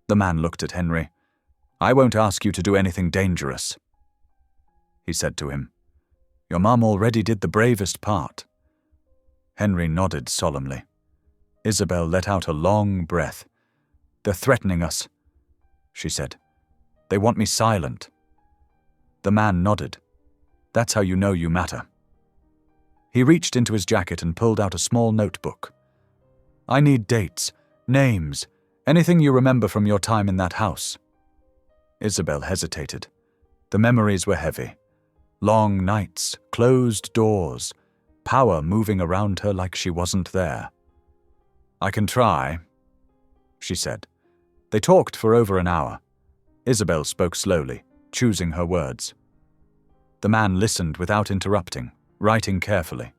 The man looked at Henry. I won't ask you to do anything dangerous, he said to him. Your mom already did the bravest part. Henry nodded solemnly. Isabel let out a long breath. They're threatening us, she said. They want me silent. The man nodded. That's how you know you matter. He reached into his jacket and pulled out a small notebook. I need dates, names, anything you remember from your time in that house. Isabel hesitated. The memories were heavy. Long nights, closed doors, power moving around her like she wasn't there. I can try, she said. They talked for over an hour. Isabel spoke slowly, choosing her words. The man listened without interrupting, writing carefully.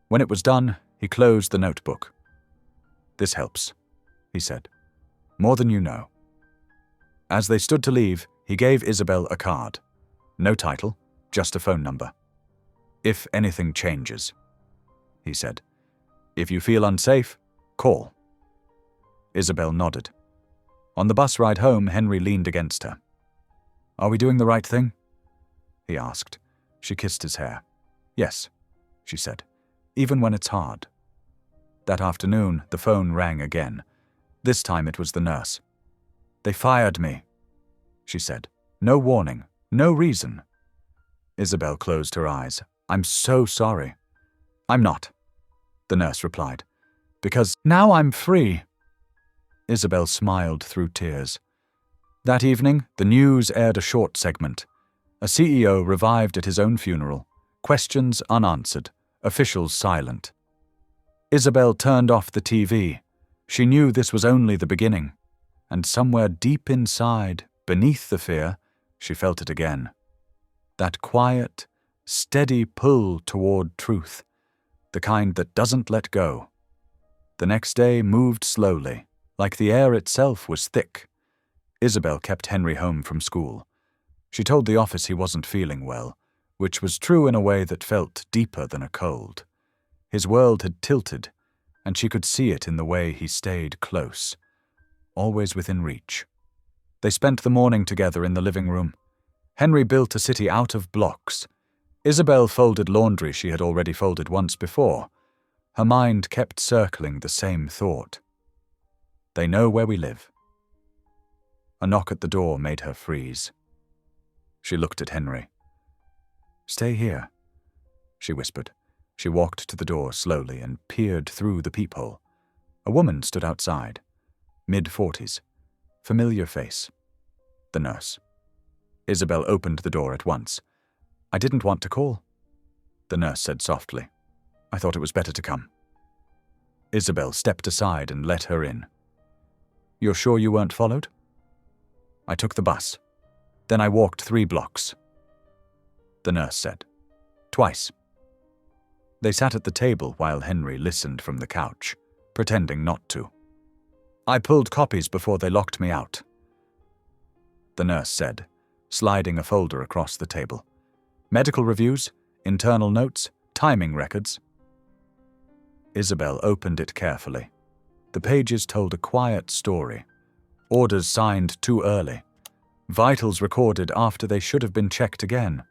When it was done, he closed the notebook. This helps, he said. More than you know. As they stood to leave, he gave Isabel a card. No title, just a phone number. If anything changes, he said. If you feel unsafe, call. Isabel nodded. On the bus ride home, Henry leaned against her. Are we doing the right thing? He asked. She kissed his hair. Yes, she said, even when it's hard. That afternoon, the phone rang again. This time it was the nurse. They fired me, she said. No warning, no reason. Isabel closed her eyes. I'm so sorry. I'm not, the nurse replied. Because now I'm free. Isabel smiled through tears. That evening, the news aired a short segment. A CEO revived at his own funeral. Questions unanswered. Officials silent. Isabel turned off the TV. She knew this was only the beginning. And somewhere deep inside, beneath the fear, she felt it again. That quiet, steady pull toward truth. The kind that doesn't let go. The next day moved slowly, like the air itself was thick. Isabel kept Henry home from school. She told the office he wasn't feeling well, which was true in a way that felt deeper than a cold. His world had tilted, and she could see it in the way he stayed close, always within reach. They spent the morning together in the living room. Henry built a city out of blocks. Isabel folded laundry she had already folded once before. Her mind kept circling the same thought. They know where we live. A knock at the door made her freeze. She looked at Henry. Stay here, she whispered. She walked to the door slowly and peered through the peephole. A woman stood outside, mid-40s, familiar face. The nurse. Isabel opened the door at once. I didn't want to call, the nurse said softly. I thought it was better to come. Isabel stepped aside and let her in. You're sure you weren't followed? I took the bus. Then I walked 3 blocks. The nurse said. Twice. They sat at the table while Henry listened from the couch, pretending not to. I pulled copies before they locked me out. The nurse said, sliding a folder across the table. Medical reviews, internal notes, timing records. Isabel opened it carefully. The pages told a quiet story. Orders signed too early. Vitals recorded after they should have been checked again.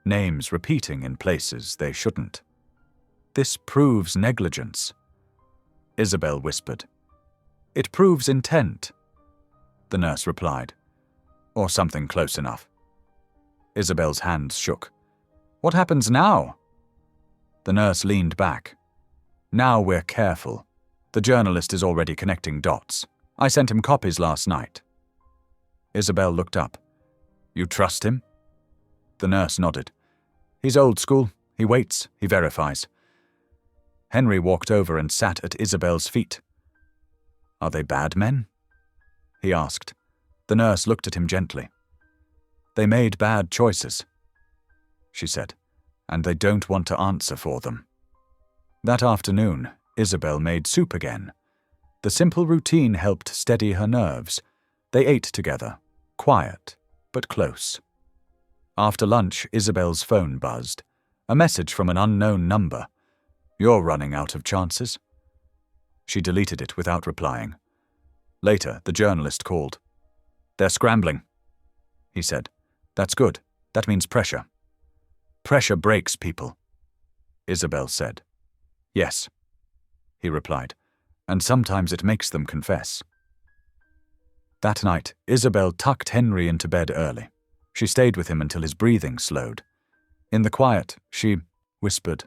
Names repeating in places they shouldn't. This proves negligence, Isabel whispered. It proves intent, the nurse replied. Or something close enough. Isabel's hands shook. What happens now? The nurse leaned back. Now we're careful. The journalist is already connecting dots. I sent him copies last night. Isabel looked up. You trust him? The nurse nodded. He's old school. He waits. He verifies. Henry walked over and sat at Isabel's feet. Are they bad men? He asked. The nurse looked at him gently. They made bad choices, she said, and they don't want to answer for them. That afternoon, Isabel made soup again. The simple routine helped steady her nerves. They ate together, quiet, but close. After lunch, Isabel's phone buzzed. A message from an unknown number. You're running out of chances. She deleted it without replying. Later, the journalist called. They're scrambling, he said. That's good. That means pressure. Pressure breaks people, Isabel said. Yes, he replied, and sometimes it makes them confess. That night, Isabel tucked Henry into bed early. She stayed with him until his breathing slowed. In the quiet, she whispered,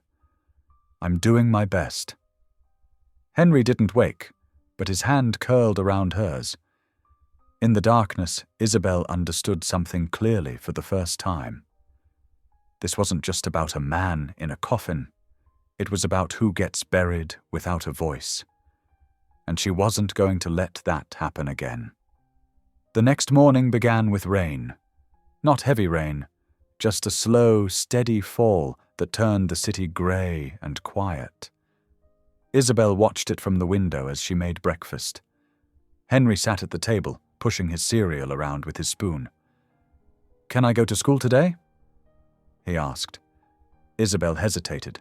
I'm doing my best. Henry didn't wake, but his hand curled around hers. In the darkness, Isabel understood something clearly for the first time. This wasn't just about a man in a coffin. It was about who gets buried without a voice. And she wasn't going to let that happen again. The next morning began with rain. Not heavy rain, just a slow, steady fall that turned the city grey and quiet. Isabel watched it from the window as she made breakfast. Henry sat at the table, pushing his cereal around with his spoon. Can I go to school today? He asked. Isabel hesitated.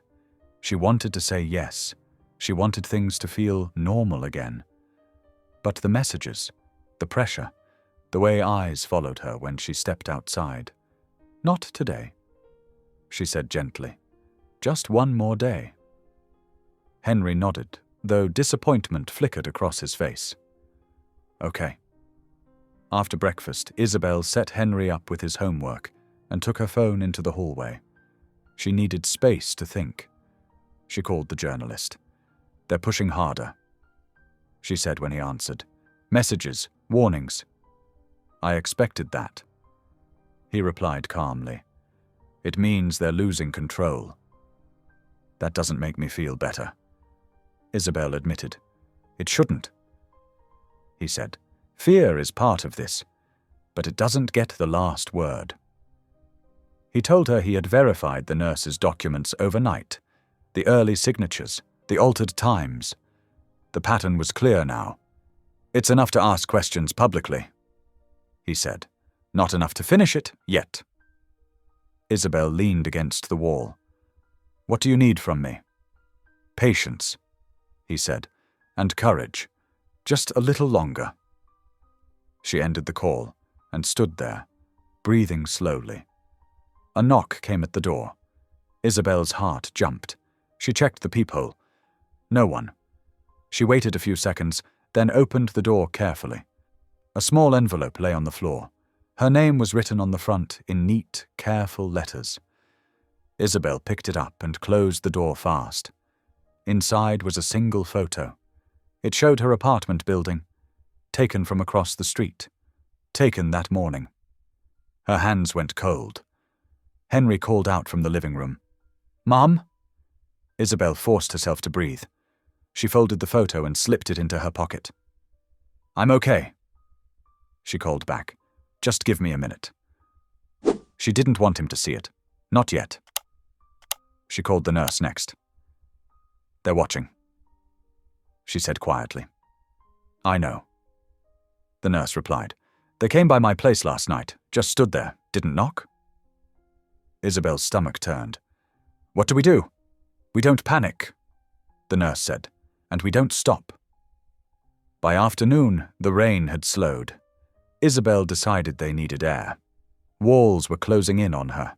She wanted to say yes. She wanted things to feel normal again. But the messages, the pressure, the way eyes followed her when she stepped outside. Not today, she said gently. Just one more day. Henry nodded, though disappointment flickered across his face. Okay. After breakfast, Isabel set Henry up with his homework and took her phone into the hallway. She needed space to think. She called the journalist. They're pushing harder, she said when he answered. Messages, warnings. I expected that. He replied calmly. It means they're losing control. That doesn't make me feel better, Isabel admitted. It shouldn't, he said. Fear is part of this, but it doesn't get the last word. He told her he had verified the nurse's documents overnight, the early signatures, the altered times. The pattern was clear now. It's enough to ask questions publicly, he said. Not enough to finish it yet. Isabel leaned against the wall. What do you need from me? Patience, he said, and courage. Just a little longer. She ended the call and stood there, breathing slowly. A knock came at the door. Isabel's heart jumped. She checked the peephole. No one. She waited a few seconds, then opened the door carefully. A small envelope lay on the floor. Her name was written on the front in neat, careful letters. Isabel picked it up and closed the door fast. Inside was a single photo. It showed her apartment building, taken from across the street, taken that morning. Her hands went cold. Henry called out from the living room. Mom? Isabel forced herself to breathe. She folded the photo and slipped it into her pocket. I'm okay, she called back. Just give me a minute. She didn't want him to see it. Not yet. She called the nurse next. They're watching, she said quietly. I know, the nurse replied. They came by my place last night, just stood there, didn't knock. Isabel's stomach turned. "What do we do?" "We don't panic," the nurse said, "and we don't stop." By afternoon, the rain had slowed. Isabel decided they needed air. Walls were closing in on her.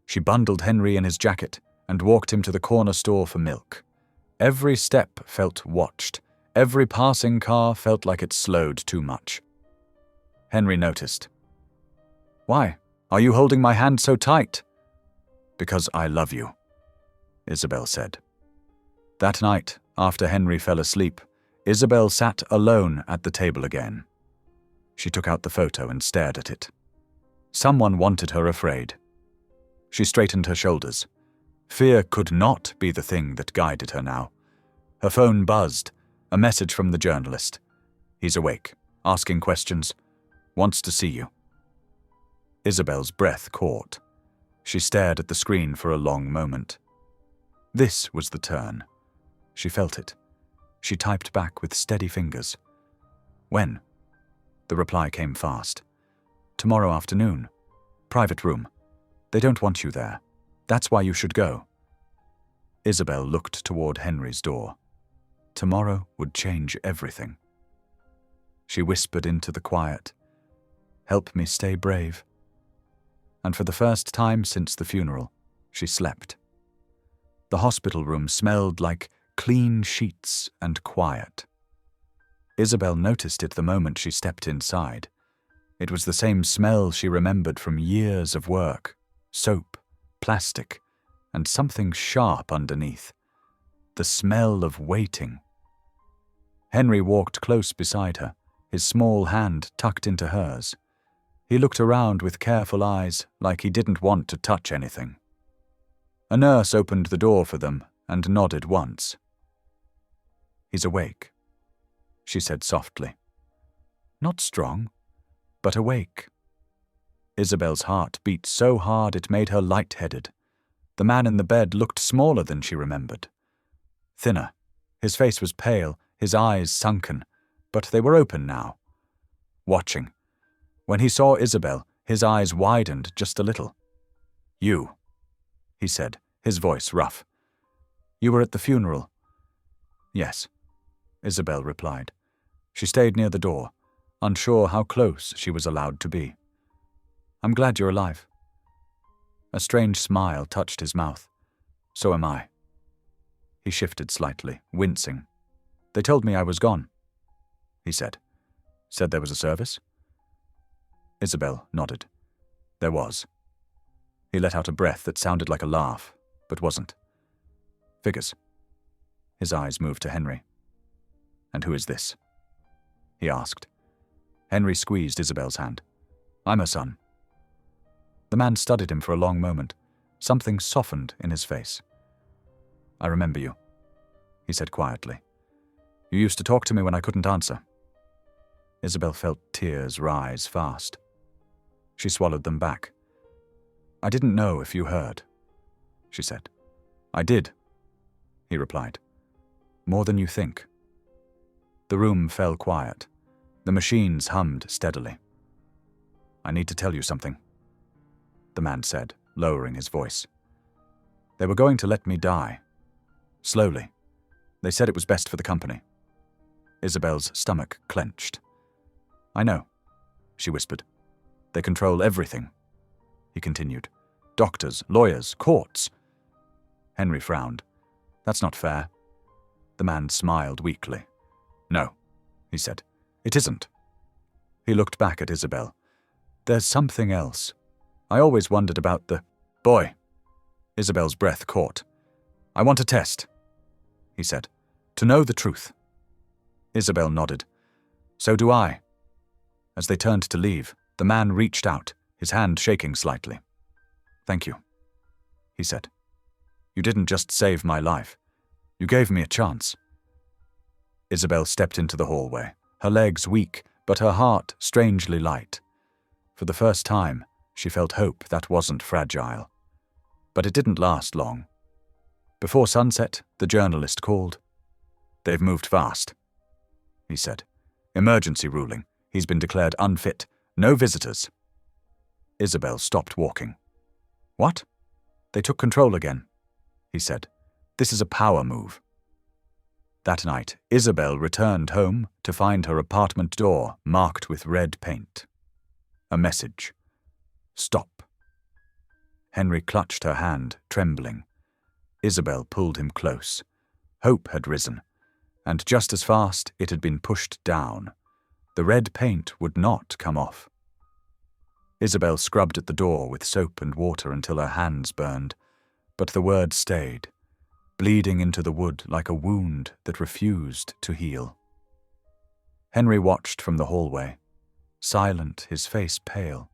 She bundled Henry in his jacket and walked him to the corner store for milk. Every step felt watched. Every passing car felt like it slowed too much. Henry noticed. "Why? Are you holding my hand so tight?" "Because I love you," Isabel said. That night, after Henry fell asleep, Isabel sat alone at the table again. She took out the photo and stared at it. Someone wanted her afraid. She straightened her shoulders. Fear could not be the thing that guided her now. Her phone buzzed. A message from the journalist. "He's awake, asking questions. Wants to see you." Isabel's breath caught. She stared at the screen for a long moment. This was the turn. She felt it. She typed back with steady fingers. "When?" The reply came fast. "Tomorrow afternoon. Private room. They don't want you there. That's why you should go." Isabel looked toward Henry's door. Tomorrow would change everything. She whispered into the quiet, "Help me stay brave." And for the first time since the funeral, she slept. The hospital room smelled like clean sheets and quiet. Isabel noticed it the moment she stepped inside. It was the same smell she remembered from years of work: soap, plastic, and something sharp underneath. The smell of waiting. Henry walked close beside her, his small hand tucked into hers. He looked around with careful eyes, like he didn't want to touch anything. A nurse opened the door for them and nodded once. "He's awake," she said softly. Not strong, but awake. Isabel's heart beat so hard it made her lightheaded. The man in the bed looked smaller than she remembered. Thinner. His face was pale, his eyes sunken, but they were open now. Watching. When he saw Isabel, his eyes widened just a little. "You," he said, his voice rough. "You were at the funeral?" "Yes," Isabel replied. She stayed near the door, unsure how close she was allowed to be. "I'm glad you're alive." A strange smile touched his mouth. "So am I." He shifted slightly, wincing. "They told me I was gone," he said. "Said there was a service?" Isabel nodded. There was. He let out a breath that sounded like a laugh, but wasn't. "Figures." His eyes moved to Henry. "And who is this?" he asked. Henry squeezed Isabel's hand. "I'm her son." The man studied him for a long moment. Something softened in his face. "I remember you," he said quietly. "You used to talk to me when I couldn't answer." Isabel felt tears rise fast. She swallowed them back. "I didn't know if you heard," she said. "I did," he replied. "More than you think." The room fell quiet. The machines hummed steadily. "I need to tell you something," the man said, lowering his voice. "They were going to let me die. Slowly. They said it was best for the company." Isabel's stomach clenched. "I know," she whispered. "They control everything," he continued. "Doctors, lawyers, courts." Henry frowned. "That's not fair." The man smiled weakly. "No," he said. "It isn't." He looked back at Isabel. "There's something else. I always wondered about the boy." Isabel's breath caught. "I want a test," he said, "to know the truth." Isabel nodded. "So do I." As they turned to leave, the man reached out, his hand shaking slightly. "Thank you," he said. "You didn't just save my life. You gave me a chance." Isabel stepped into the hallway, her legs weak, but her heart strangely light. For the first time, she felt hope that wasn't fragile. But it didn't last long. Before sunset, the journalist called. "They've moved fast," he said. "Emergency ruling. He's been declared unfit. No visitors." Isabel stopped walking. "What?" They took control again, he said. This is a power move. That night, Isabel returned home to find her apartment door marked with red paint. A message. Stop. Henry clutched her hand, trembling. Isabel pulled him close. Hope had risen, and just as fast it had been pushed down. The red paint would not come off. Isabel scrubbed at the door with soap and water until her hands burned, but the word stayed, bleeding into the wood like a wound that refused to heal. Henry watched from the hallway, silent, his face pale.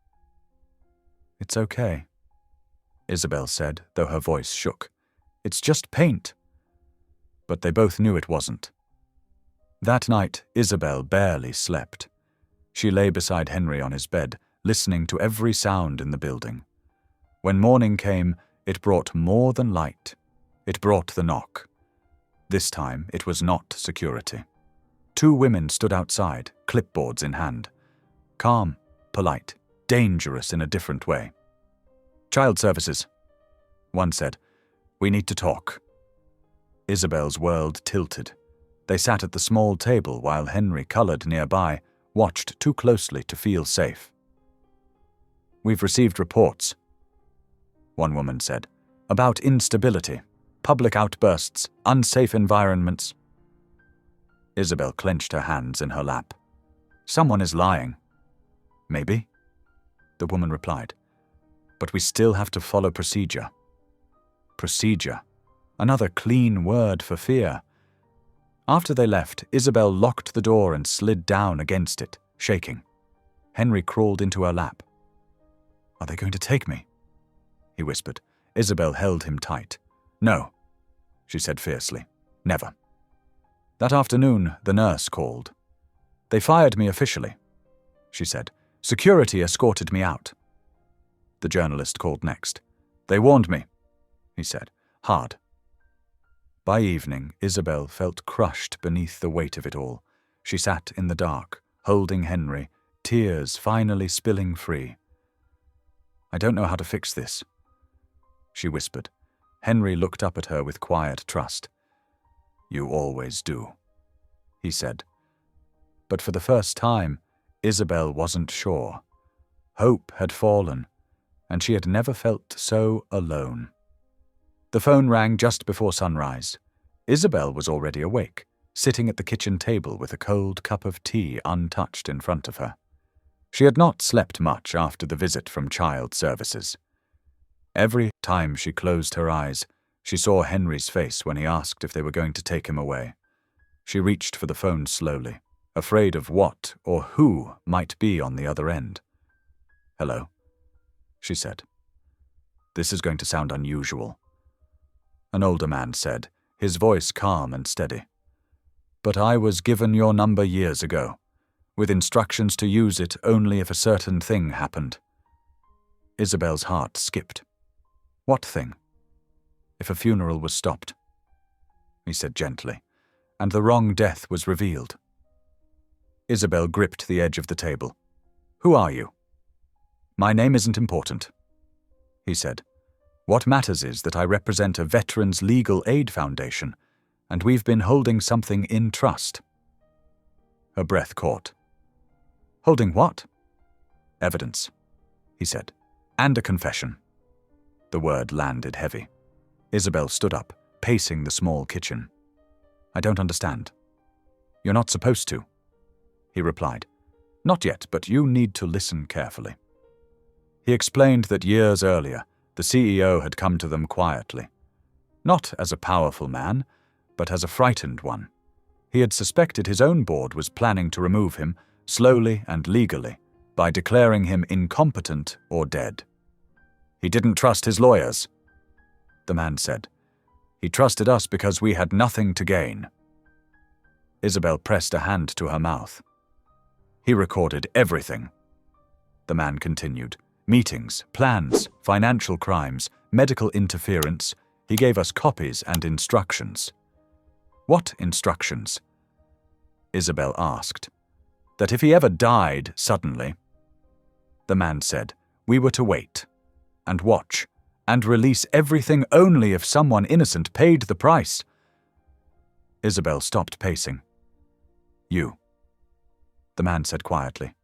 It's okay, Isabel said, though her voice shook. It's just paint. But they both knew it wasn't. That night, Isabel barely slept. She lay beside Henry on his bed, listening to every sound in the building. When morning came, it brought more than light. It brought the knock. This time, it was not security. 2 women stood outside, clipboards in hand. Calm, polite, dangerous in a different way. Child services, one said. We need to talk. Isabel's world tilted. They sat at the small table while Henry, colored nearby, watched too closely to feel safe. We've received reports, one woman said, about instability, public outbursts, unsafe environments. Isabel clenched her hands in her lap. Someone is lying. Maybe, the woman replied. But we still have to follow procedure. Procedure. Another clean word for fear. After they left, Isabel locked the door and slid down against it, shaking. Henry crawled into her lap. Are they going to take me? He whispered. Isabel held him tight. No, she said fiercely. Never. That afternoon, the nurse called. They fired me officially, she said. Security escorted me out. The journalist called next. They warned me, he said, hard. By evening, Isabel felt crushed beneath the weight of it all. She sat in the dark, holding Henry, tears finally spilling free. I don't know how to fix this, she whispered. Henry looked up at her with quiet trust. You always do, he said. But for the first time, Isabel wasn't sure. Hope had fallen, and she had never felt so alone. The phone rang just before sunrise. Isabel was already awake, sitting at the kitchen table with a cold cup of tea untouched in front of her. She had not slept much after the visit from child services. Every time she closed her eyes, she saw Henry's face when he asked if they were going to take him away. She reached for the phone slowly, afraid of what or who might be on the other end. Hello, she said. This is going to sound unusual. An older man said, his voice calm and steady. But I was given your number years ago, with instructions to use it only if a certain thing happened. Isabel's heart skipped. What thing? If a funeral was stopped, he said gently, and the wrong death was revealed. Isabel gripped the edge of the table. Who are you? My name isn't important, he said. What matters is that I represent a Veterans Legal Aid Foundation, and we've been holding something in trust. Her breath caught. Holding what? Evidence, he said, and a confession. The word landed heavy. Isabel stood up, pacing the small kitchen. I don't understand. You're not supposed to, he replied. Not yet, but you need to listen carefully. He explained that years earlier, the CEO had come to them quietly. Not as a powerful man, but as a frightened one. He had suspected his own board was planning to remove him, slowly and legally, by declaring him incompetent or dead. He didn't trust his lawyers, the man said. He trusted us because we had nothing to gain. Isabel pressed a hand to her mouth. He recorded everything, the man continued. Meetings, plans, financial crimes, medical interference. He gave us copies and instructions. What instructions? Isabel asked. That if he ever died suddenly, the man said, we were to wait and watch and release everything only if someone innocent paid the price. Isabel stopped pacing. You, the man said quietly.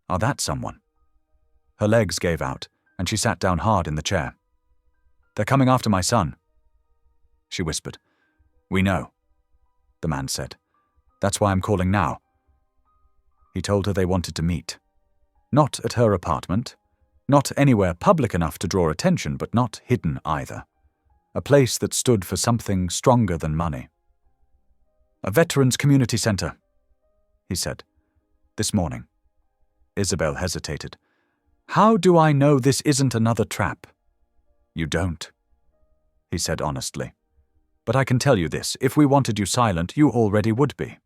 Are that someone? Her legs gave out, and she sat down hard in the chair. They're coming after my son, she whispered. We know, the man said. That's why I'm calling now. He told her they wanted to meet. Not at her apartment, not anywhere public enough to draw attention, but not hidden either. A place that stood for something stronger than money. A veterans community center, he said. This morning. Isabel hesitated. How do I know this isn't another trap? You don't, he said honestly. But I can tell you this, if we wanted you silent, you already would be.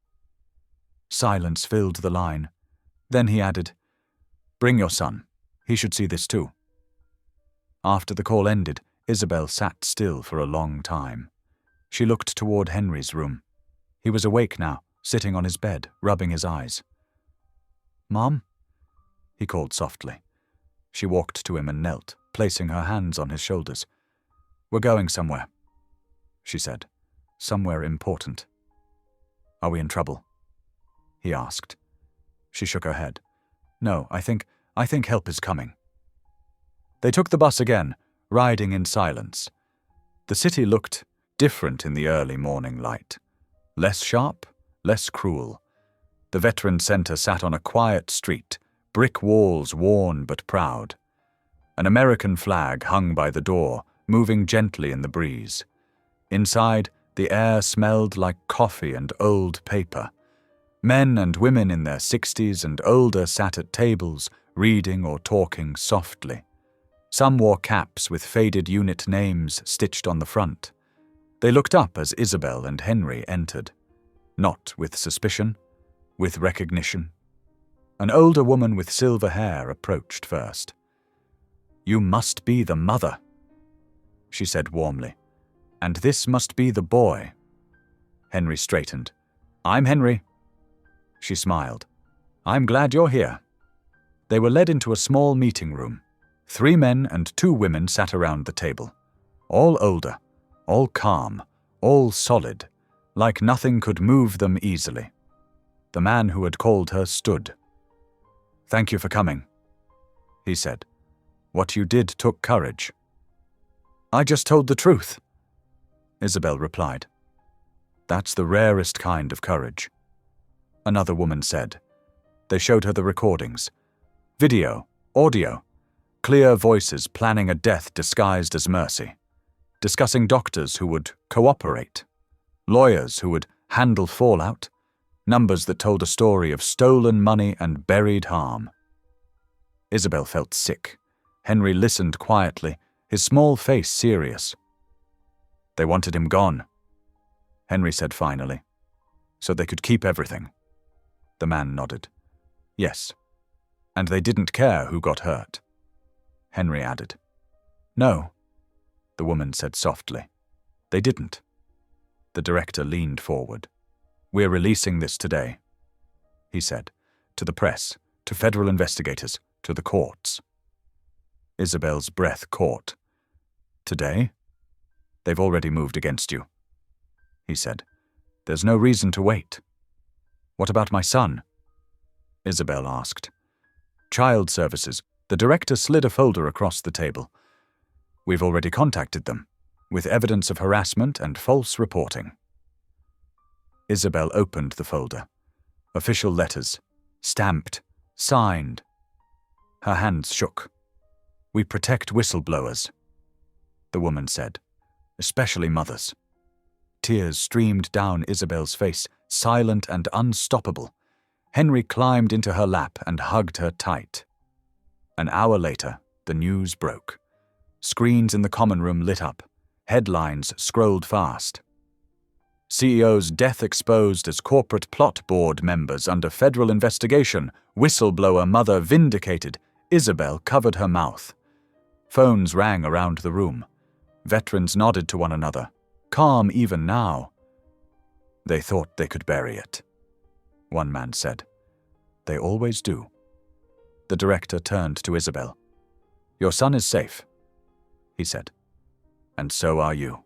Silence filled the line. Then he added, Bring your son. He should see this too. After the call ended, Isabel sat still for a long time. She looked toward Henry's room. He was awake now, sitting on his bed, rubbing his eyes. Mom? He called softly. She walked to him and knelt, placing her hands on his shoulders. We're going somewhere, she said. Somewhere important. Are we in trouble? He asked. She shook her head. No, I think help is coming. They took the bus again, riding in silence. The city looked different in the early morning light. Less sharp, less cruel. The Veterans Center sat on a quiet street, brick walls worn but proud. An American flag hung by the door, moving gently in the breeze. Inside, the air smelled like coffee and old paper. Men and women in their 60s and older sat at tables, reading or talking softly. Some wore caps with faded unit names stitched on the front. They looked up as Isabel and Henry entered. Not with suspicion, with recognition. An older woman with silver hair approached first. You must be the mother, she said warmly. And this must be the boy. Henry straightened. I'm Henry. She smiled. I'm glad you're here. They were led into a small meeting room. 3 men and 2 women sat around the table. All older, all calm, all solid, like nothing could move them easily. The man who had called her stood. Thank you for coming, he said. What you did took courage. I just told the truth, Isabel replied. That's the rarest kind of courage. Another woman said. They showed her the recordings. Video, audio, clear voices planning a death disguised as mercy. Discussing doctors who would cooperate. Lawyers who would handle fallout. Numbers that told a story of stolen money and buried harm. Isabel felt sick. Henry listened quietly, his small face serious. They wanted him gone, Henry said finally, so they could keep everything. The man nodded. Yes, and they didn't care who got hurt. Henry added. No, the woman said softly. They didn't. The director leaned forward. We're releasing this today, he said, to the press, to federal investigators, to the courts. Isabel's breath caught. Today? They've already moved against you, he said. There's no reason to wait. What about my son? Isabel asked. Child Services. The director slid a folder across the table. We've already contacted them, with evidence of harassment and false reporting. Isabel opened the folder. Official letters. Stamped. Signed. Her hands shook. We protect whistleblowers, the woman said, especially mothers. Tears streamed down Isabel's face, silent and unstoppable. Henry climbed into her lap and hugged her tight. An hour later, the news broke. Screens in the common room lit up. Headlines scrolled fast. CEO's death exposed as corporate plot board members under federal investigation. Whistleblower mother vindicated. Isabel covered her mouth. Phones rang around the room. Veterans nodded to one another, calm even now. They thought they could bury it, one man said. They always do. The director turned to Isabel. Your son is safe, he said. And so are you.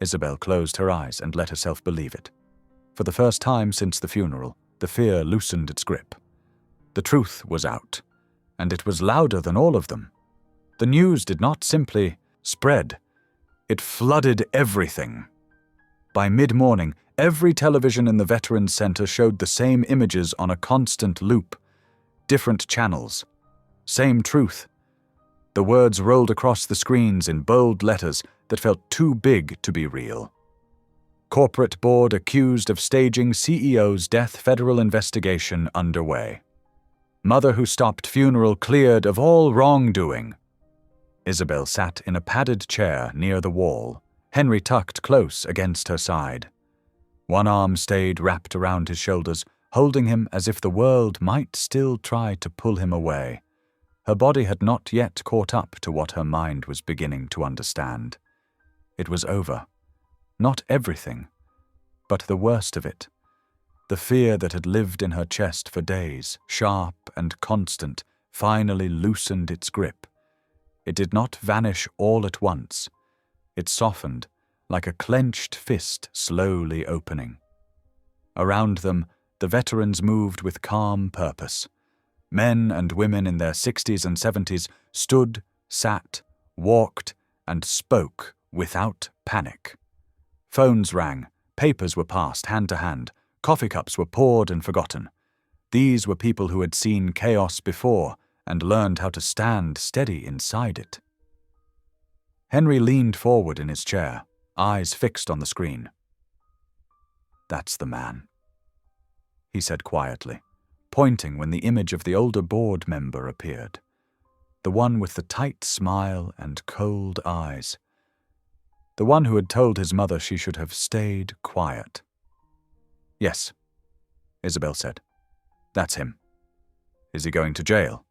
Isabel closed her eyes and let herself believe it. For the first time since the funeral, the fear loosened its grip. The truth was out, and it was louder than all of them. The news did not simply spread, it flooded everything. By mid-morning, every television in the Veterans Center showed the same images on a constant loop, different channels, same truth. The words rolled across the screens in bold letters that felt too big to be real. Corporate board accused of staging CEO's death, federal investigation underway. Mother who stopped funeral cleared of all wrongdoing. Isabel sat in a padded chair near the wall, Henry tucked close against her side. One arm stayed wrapped around his shoulders, holding him as if the world might still try to pull him away. Her body had not yet caught up to what her mind was beginning to understand. It was over. Not everything, but the worst of it. The fear that had lived in her chest for days, sharp and constant, finally loosened its grip. It did not vanish all at once. It softened, like a clenched fist slowly opening. Around them, the veterans moved with calm purpose. Men and women in their 60s and 70s stood, sat, walked, and spoke without panic. Phones rang, papers were passed hand to hand, coffee cups were poured and forgotten. These were people who had seen chaos before and learned how to stand steady inside it. Henry leaned forward in his chair, eyes fixed on the screen. "That's the man," he said quietly, pointing when the image of the older board member appeared. The one with the tight smile and cold eyes. The one who had told his mother she should have stayed quiet. "Yes," Isabel said. "That's him." "Is he going to jail?"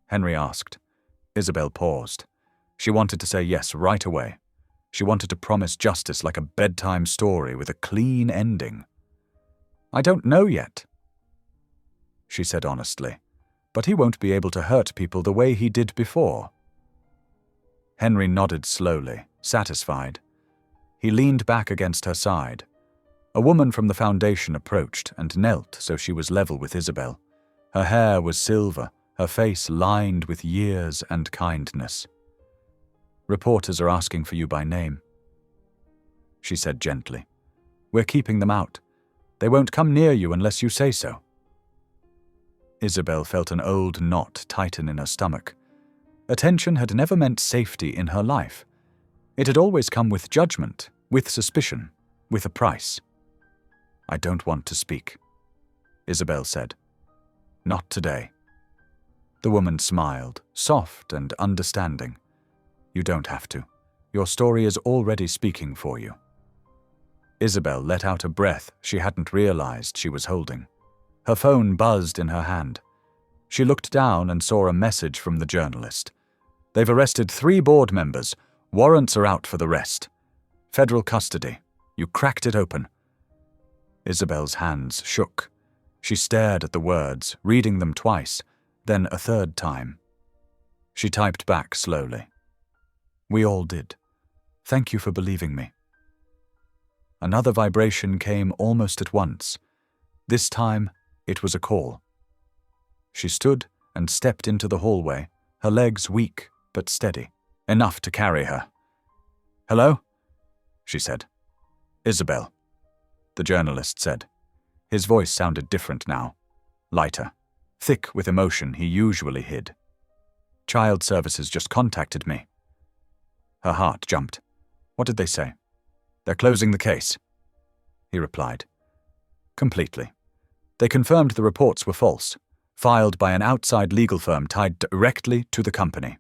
Henry asked. Isabel paused. She wanted to say yes right away. She wanted to promise justice like a bedtime story with a clean ending. "I don't know yet," she said honestly, "but he won't be able to hurt people the way he did before." Henry nodded slowly, satisfied. He leaned back against her side. A woman from the foundation approached and knelt so she was level with Isabel. Her hair was silver, her face lined with years and kindness. "Reporters are asking for you by name," she said gently. "We're keeping them out. They won't come near you unless you say so." Isabel felt an old knot tighten in her stomach. Attention had never meant safety in her life. It had always come with judgment, with suspicion, with a price. "I don't want to speak," Isabel said. "Not today." The woman smiled, soft and understanding. "You don't have to. Your story is already speaking for you." Isabel let out a breath she hadn't realized she was holding. Her phone buzzed in her hand. She looked down and saw a message from the journalist. "They've arrested 3 board members. Warrants are out for the rest. Federal custody. You cracked it open." Isabel's hands shook. She stared at the words, reading them twice, then a third time. She typed back slowly. "We all did. Thank you for believing me." Another vibration came almost at once. This time, it was a call. She stood and stepped into the hallway, her legs weak but steady, enough to carry her. "Hello?" she said. "Isabel," the journalist said. His voice sounded different now, lighter, thick with emotion he usually hid. "Child Services just contacted me." Her heart jumped. "What did they say?" "They're closing the case," he replied. "Completely. They confirmed the reports were false, filed by an outside legal firm tied directly to the company."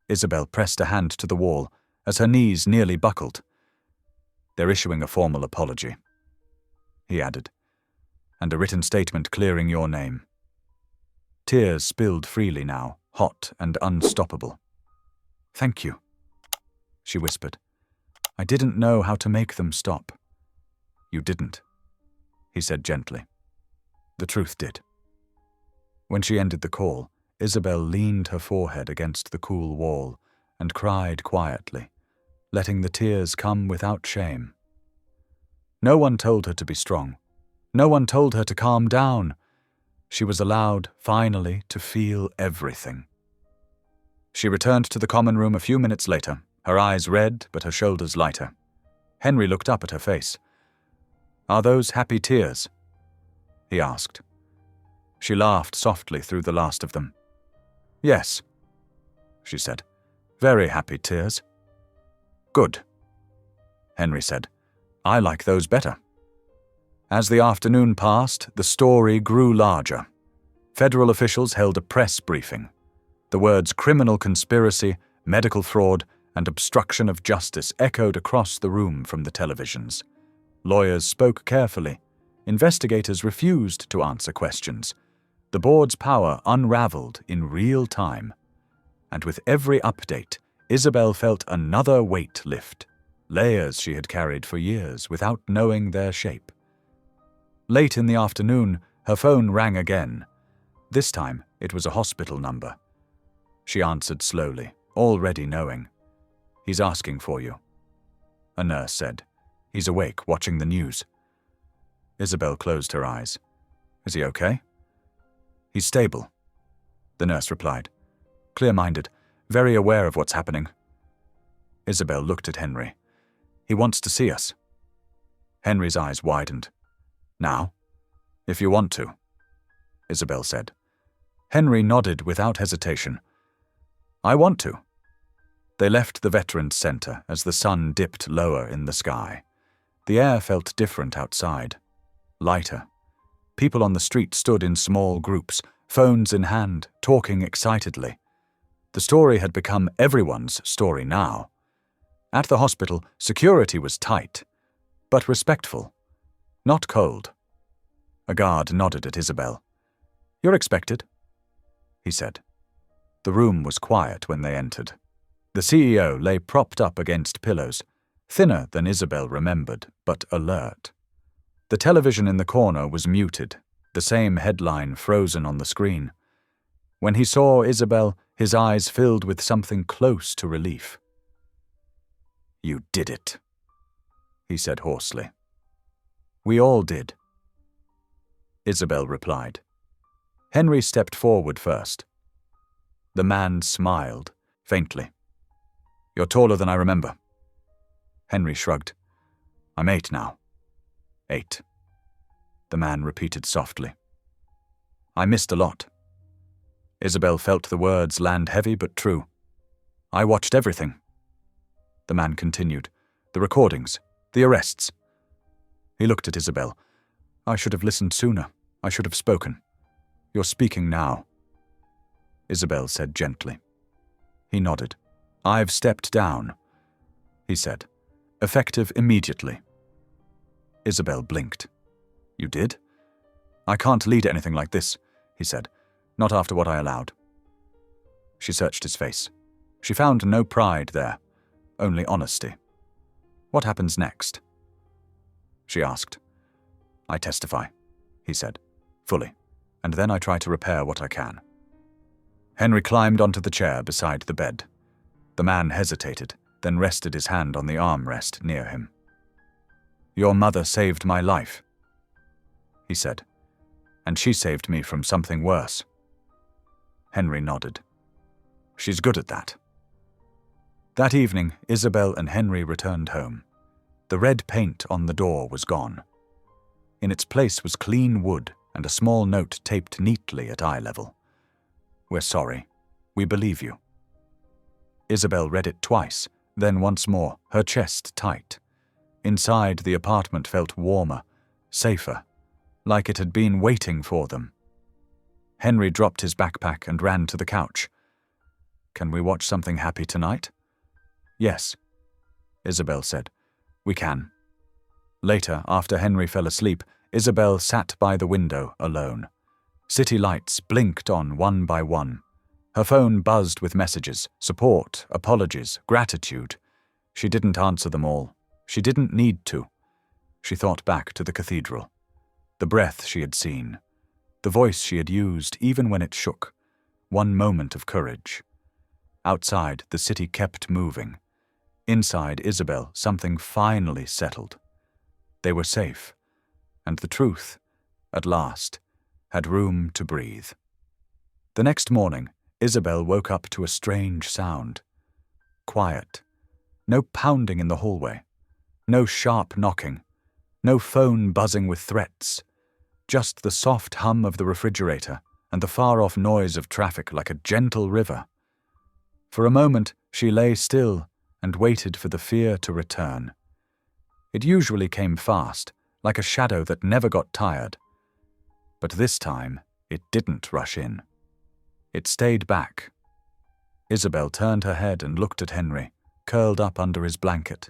Isabel pressed a hand to the wall as her knees nearly buckled. "They're issuing a formal apology," he added, "and a written statement clearing your name." Tears spilled freely now, hot and unstoppable. "Thank you," she whispered. "I didn't know how to make them stop." "You didn't," he said gently. "The truth did." When she ended the call, Isabel leaned her forehead against the cool wall and cried quietly, letting the tears come without shame. No one told her to be strong. No one told her to calm down. She was allowed, finally, to feel everything. She returned to the common room a few minutes later, her eyes red but her shoulders lighter. Henry looked up at her face. "Are those happy tears?" he asked. She laughed softly through the last of them. "Yes," she said. "Very happy tears." "Good," Henry said. "I like those better." As the afternoon passed, the story grew larger. Federal officials held a press briefing. The words criminal conspiracy, medical fraud, and obstruction of justice echoed across the room from the televisions. Lawyers spoke carefully. Investigators refused to answer questions. The board's power unraveled in real time. And with every update, Isabel felt another weight lift, layers she had carried for years without knowing their shape. Late in the afternoon, her phone rang again. This time, it was a hospital number. She answered slowly, already knowing. "He's asking for you," a nurse said. "He's awake, watching the news." Isabel closed her eyes. "Is he okay?" "He's stable," the nurse replied. "Clear-minded, very aware of what's happening." Isabel looked at Henry. "He wants to see us." Henry's eyes widened. "Now? If you want to," Isabel said. Henry nodded without hesitation. "I want to." They left the Veterans Center as the sun dipped lower in the sky. The air felt different outside, lighter. People on the street stood in small groups, phones in hand, talking excitedly. The story had become everyone's story now. At the hospital, security was tight, but respectful, not cold. A guard nodded at Isabel. "You're expected," he said. The room was quiet when they entered. The CEO lay propped up against pillows, thinner than Isabel remembered, but alert. The television in the corner was muted, the same headline frozen on the screen. When he saw Isabel, his eyes filled with something close to relief. "You did it," he said hoarsely. "We all did," Isabel replied. Henry stepped forward first. The man smiled, faintly. "You're taller than I remember." Henry shrugged. "I'm 8 now." 8, the man repeated softly. "I missed a lot." Isabel felt the words land heavy but true. "I watched everything." The man continued. "The recordings, the arrests." He looked at Isabel. "I should have listened sooner. I should have spoken. You're speaking now," Isabel said gently. He nodded. "I've stepped down," he said. "Effective immediately." Isabel blinked. "You did?" "I can't lead anything like this," he said. "Not after what I allowed." She searched his face. She found no pride there, only honesty. "What happens next?" she asked. "I testify," he said, "fully, and then I try to repair what I can." Henry climbed onto the chair beside the bed. The man hesitated, then rested his hand on the armrest near him. "Your mother saved my life," he said, "and she saved me from something worse." Henry nodded. "She's good at that." That evening, Isabel and Henry returned home. The red paint on the door was gone. In its place was clean wood and a small note taped neatly at eye level. "We're sorry. We believe you." Isabel read it twice, then once more, her chest tight. Inside, the apartment felt warmer, safer, like it had been waiting for them. Henry dropped his backpack and ran to the couch. "Can we watch something happy tonight?" "Yes," Isabel said. "We can." Later, after Henry fell asleep, Isabel sat by the window alone. City lights blinked on one by one. Her phone buzzed with messages, support, apologies, gratitude. She didn't answer them all. She didn't need to. She thought back to the cathedral. The breath she had seen. The voice she had used even when it shook. One moment of courage. Outside, the city kept moving. Inside Isabel, something finally settled. They were safe, and the truth, at last, had room to breathe. The next morning, Isabel woke up to a strange sound. Quiet. No pounding in the hallway. No sharp knocking. No phone buzzing with threats. Just the soft hum of the refrigerator and the far-off noise of traffic like a gentle river. For a moment, she lay still and waited for the fear to return. It usually came fast, like a shadow that never got tired. But this time, it didn't rush in. It stayed back. Isabel turned her head and looked at Henry, curled up under his blanket.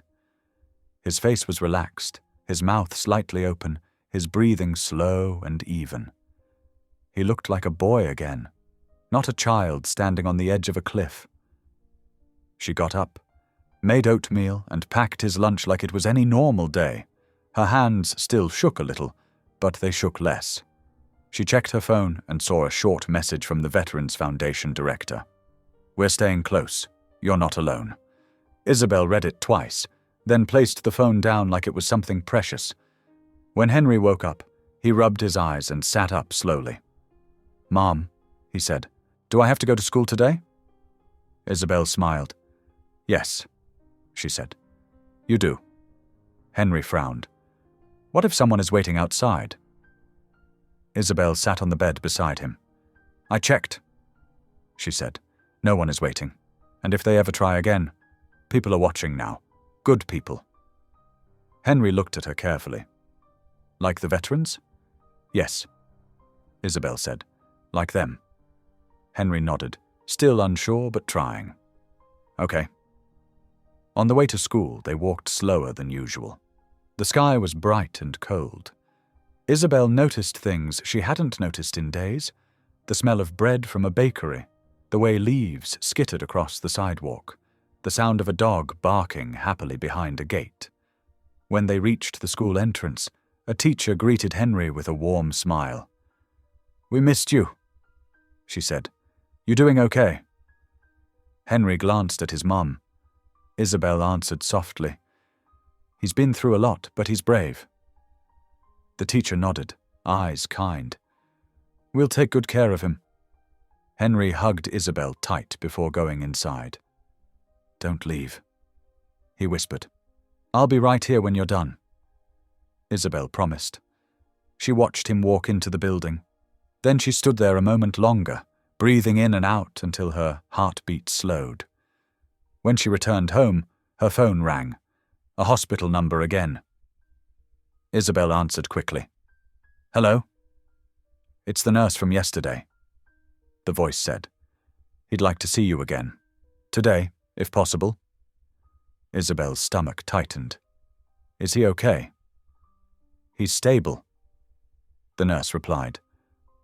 His face was relaxed, his mouth slightly open, his breathing slow and even. He looked like a boy again, not a child standing on the edge of a cliff. She got up, made oatmeal, and packed his lunch like it was any normal day. Her hands still shook a little, but they shook less. She checked her phone and saw a short message from the Veterans Foundation director. "We're staying close. You're not alone." Isabel read it twice, then placed the phone down like it was something precious. When Henry woke up, he rubbed his eyes and sat up slowly. "Mom," he said, "do I have to go to school today?" Isabel smiled. "Yes," she said. "You do." Henry frowned. "What if someone is waiting outside?" Isabel sat on the bed beside him. "I checked," she said. "No one is waiting. And if they ever try again, people are watching now. Good people." Henry looked at her carefully. "Like the veterans?" "Yes," Isabel said. "Like them." Henry nodded, still unsure but trying. "Okay." On the way to school, they walked slower than usual. The sky was bright and cold. Isabel noticed things she hadn't noticed in days. The smell of bread from a bakery, the way leaves skittered across the sidewalk, the sound of a dog barking happily behind a gate. When they reached the school entrance, a teacher greeted Henry with a warm smile. "We missed you," she said. "You doing okay?" Henry glanced at his mum. Isabel answered softly. "He's been through a lot, but he's brave." The teacher nodded, eyes kind. "We'll take good care of him." Henry hugged Isabel tight before going inside. "Don't leave," he whispered. "I'll be right here when you're done." Isabel promised. She watched him walk into the building. Then she stood there a moment longer, breathing in and out until her heartbeat slowed. When she returned home, her phone rang. A hospital number again. Isabel answered quickly. "Hello?" "It's the nurse from yesterday," the voice said. "He'd like to see you again. Today, if possible." Isabel's stomach tightened. "Is he okay?" "He's stable," the nurse replied.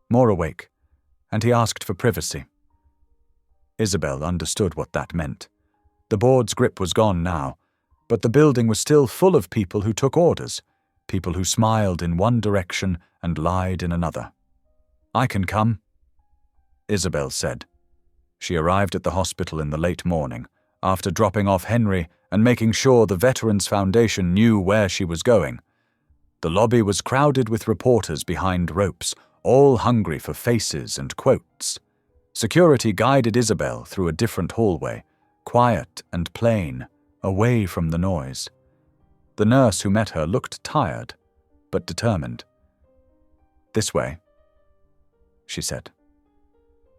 "More awake, and he asked for privacy." Isabel understood what that meant. The board's grip was gone now, but the building was still full of people who took orders, people who smiled in one direction and lied in another. "I can come," Isabel said. She arrived at the hospital in the late morning, after dropping off Henry and making sure the Veterans Foundation knew where she was going. The lobby was crowded with reporters behind ropes, all hungry for faces and quotes. Security guided Isabel through a different hallway, quiet and plain, away from the noise. The nurse who met her looked tired, but determined. "This way," she said.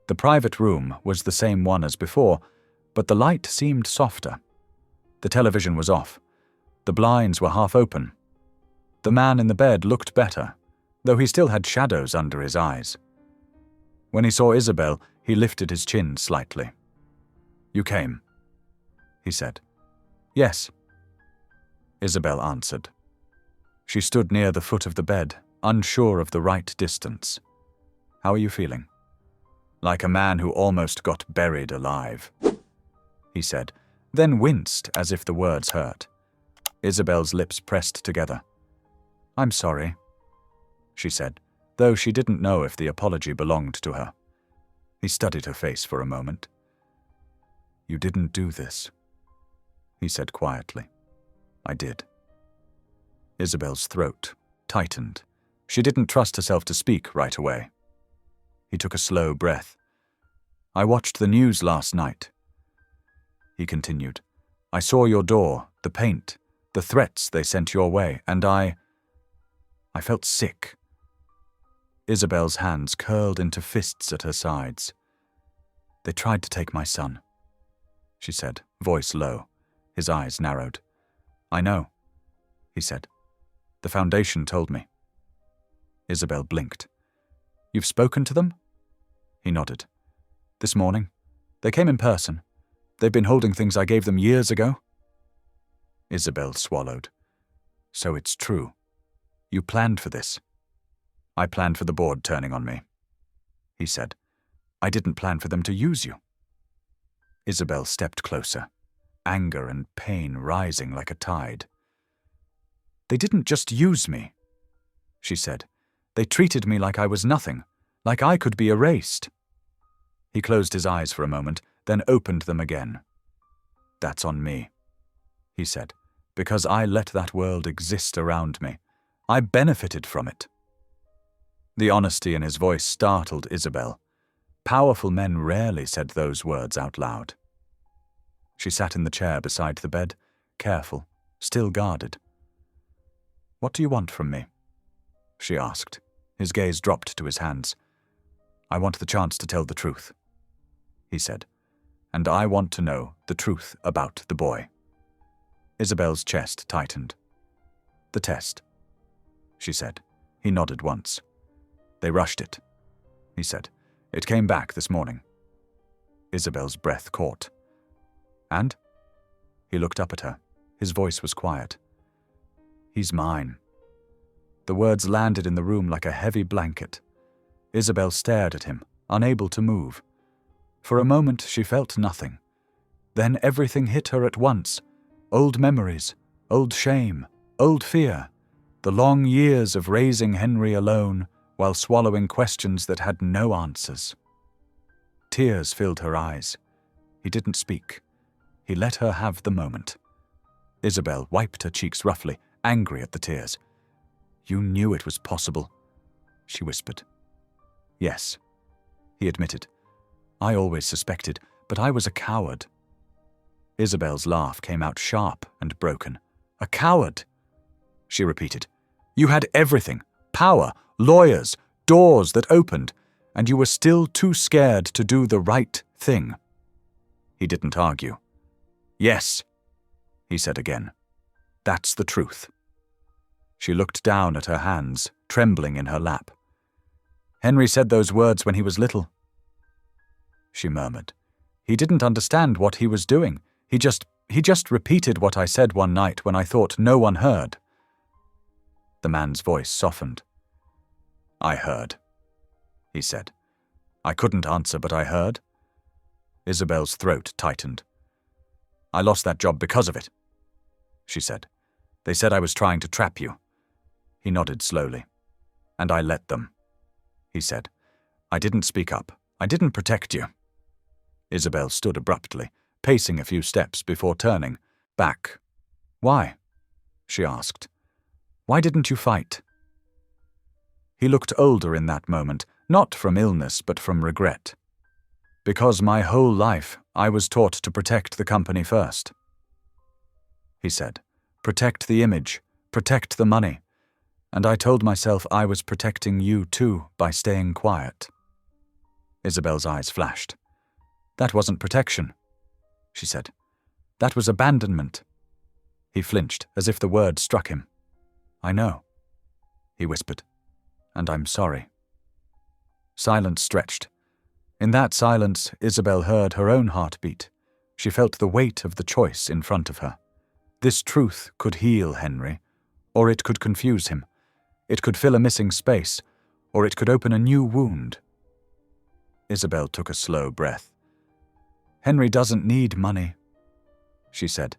The private room was the same one as before, but the light seemed softer. The television was off. The blinds were half open. The man in the bed looked better, though he still had shadows under his eyes. When he saw Isabel, he lifted his chin slightly. "You came," he said. "Yes," Isabel answered. She stood near the foot of the bed, unsure of the right distance. "How are you feeling?" "Like a man who almost got buried alive," he said, then winced as if the words hurt. Isabel's lips pressed together. "I'm sorry," she said, though she didn't know if the apology belonged to her. He studied her face for a moment. You didn't do this, he said quietly. I did. Isabel's throat tightened. She didn't trust herself to speak right away. He took a slow breath. I watched the news last night, he continued. I saw your door, the paint, the threats they sent your way, and I felt sick. Isabel's hands curled into fists at her sides. They tried to take my son, she said, voice low. His eyes narrowed. I know, he said. The Foundation told me. Isabel blinked. You've spoken to them? He nodded. This morning. They came in person. They've been holding things I gave them years ago. Isabel swallowed. So it's true. You planned for this. I planned for the board turning on me, he said. I didn't plan for them to use you. Isabel stepped closer, anger and pain rising like a tide. They didn't just use me, she said. They treated me like I was nothing, like I could be erased. He closed his eyes for a moment, then opened them again. That's on me, he said, because I let that world exist around me. I benefited from it. The honesty in his voice startled Isabel. Powerful men rarely said those words out loud. She sat in the chair beside the bed, careful, still guarded. What do you want from me? She asked. His gaze dropped to his hands. I want the chance to tell the truth, he said. And I want to know the truth about the boy. Isabel's chest tightened. The test, she said. He nodded once. They rushed it, he said. It came back this morning. Isabel's breath caught. And? He looked up at her. His voice was quiet. He's mine. The words landed in the room like a heavy blanket. Isabel stared at him, unable to move. For a moment she felt nothing. Then everything hit her at once. Old memories, old shame, old fear. The long years of raising Henry alone while swallowing questions that had no answers. Tears filled her eyes. He didn't speak. He let her have the moment. Isabel wiped her cheeks roughly, angry at the tears. You knew it was possible, she whispered. Yes, he admitted. I always suspected, but I was a coward. Isabel's laugh came out sharp and broken. A coward, she repeated. You had everything, power, lawyers, doors that opened, and you were still too scared to do the right thing. He didn't argue. Yes, he said again. That's the truth. She looked down at her hands, trembling in her lap. Henry said those words when he was little, she murmured. He didn't understand what he was doing. He just repeated what I said one night when I thought no one heard. The man's voice softened. I heard, he said. I couldn't answer, but I heard. Isabel's throat tightened. I lost that job because of it, she said. They said I was trying to trap you. He nodded slowly. And I let them, he said. I didn't speak up. I didn't protect you. Isabel stood abruptly, pacing a few steps before turning back. Why? She asked. Why didn't you fight? He looked older in that moment, not from illness but from regret. Because my whole life I was taught to protect the company first, he said. Protect the image, protect the money. And I told myself I was protecting you too by staying quiet. Isabel's eyes flashed. That wasn't protection, she said. That was abandonment. He flinched as if the word struck him. I know, he whispered. And I'm sorry. Silence stretched. In that silence, Isabel heard her own heartbeat. She felt the weight of the choice in front of her. This truth could heal Henry, or it could confuse him. It could fill a missing space, or it could open a new wound. Isabel took a slow breath. Henry doesn't need money, she said.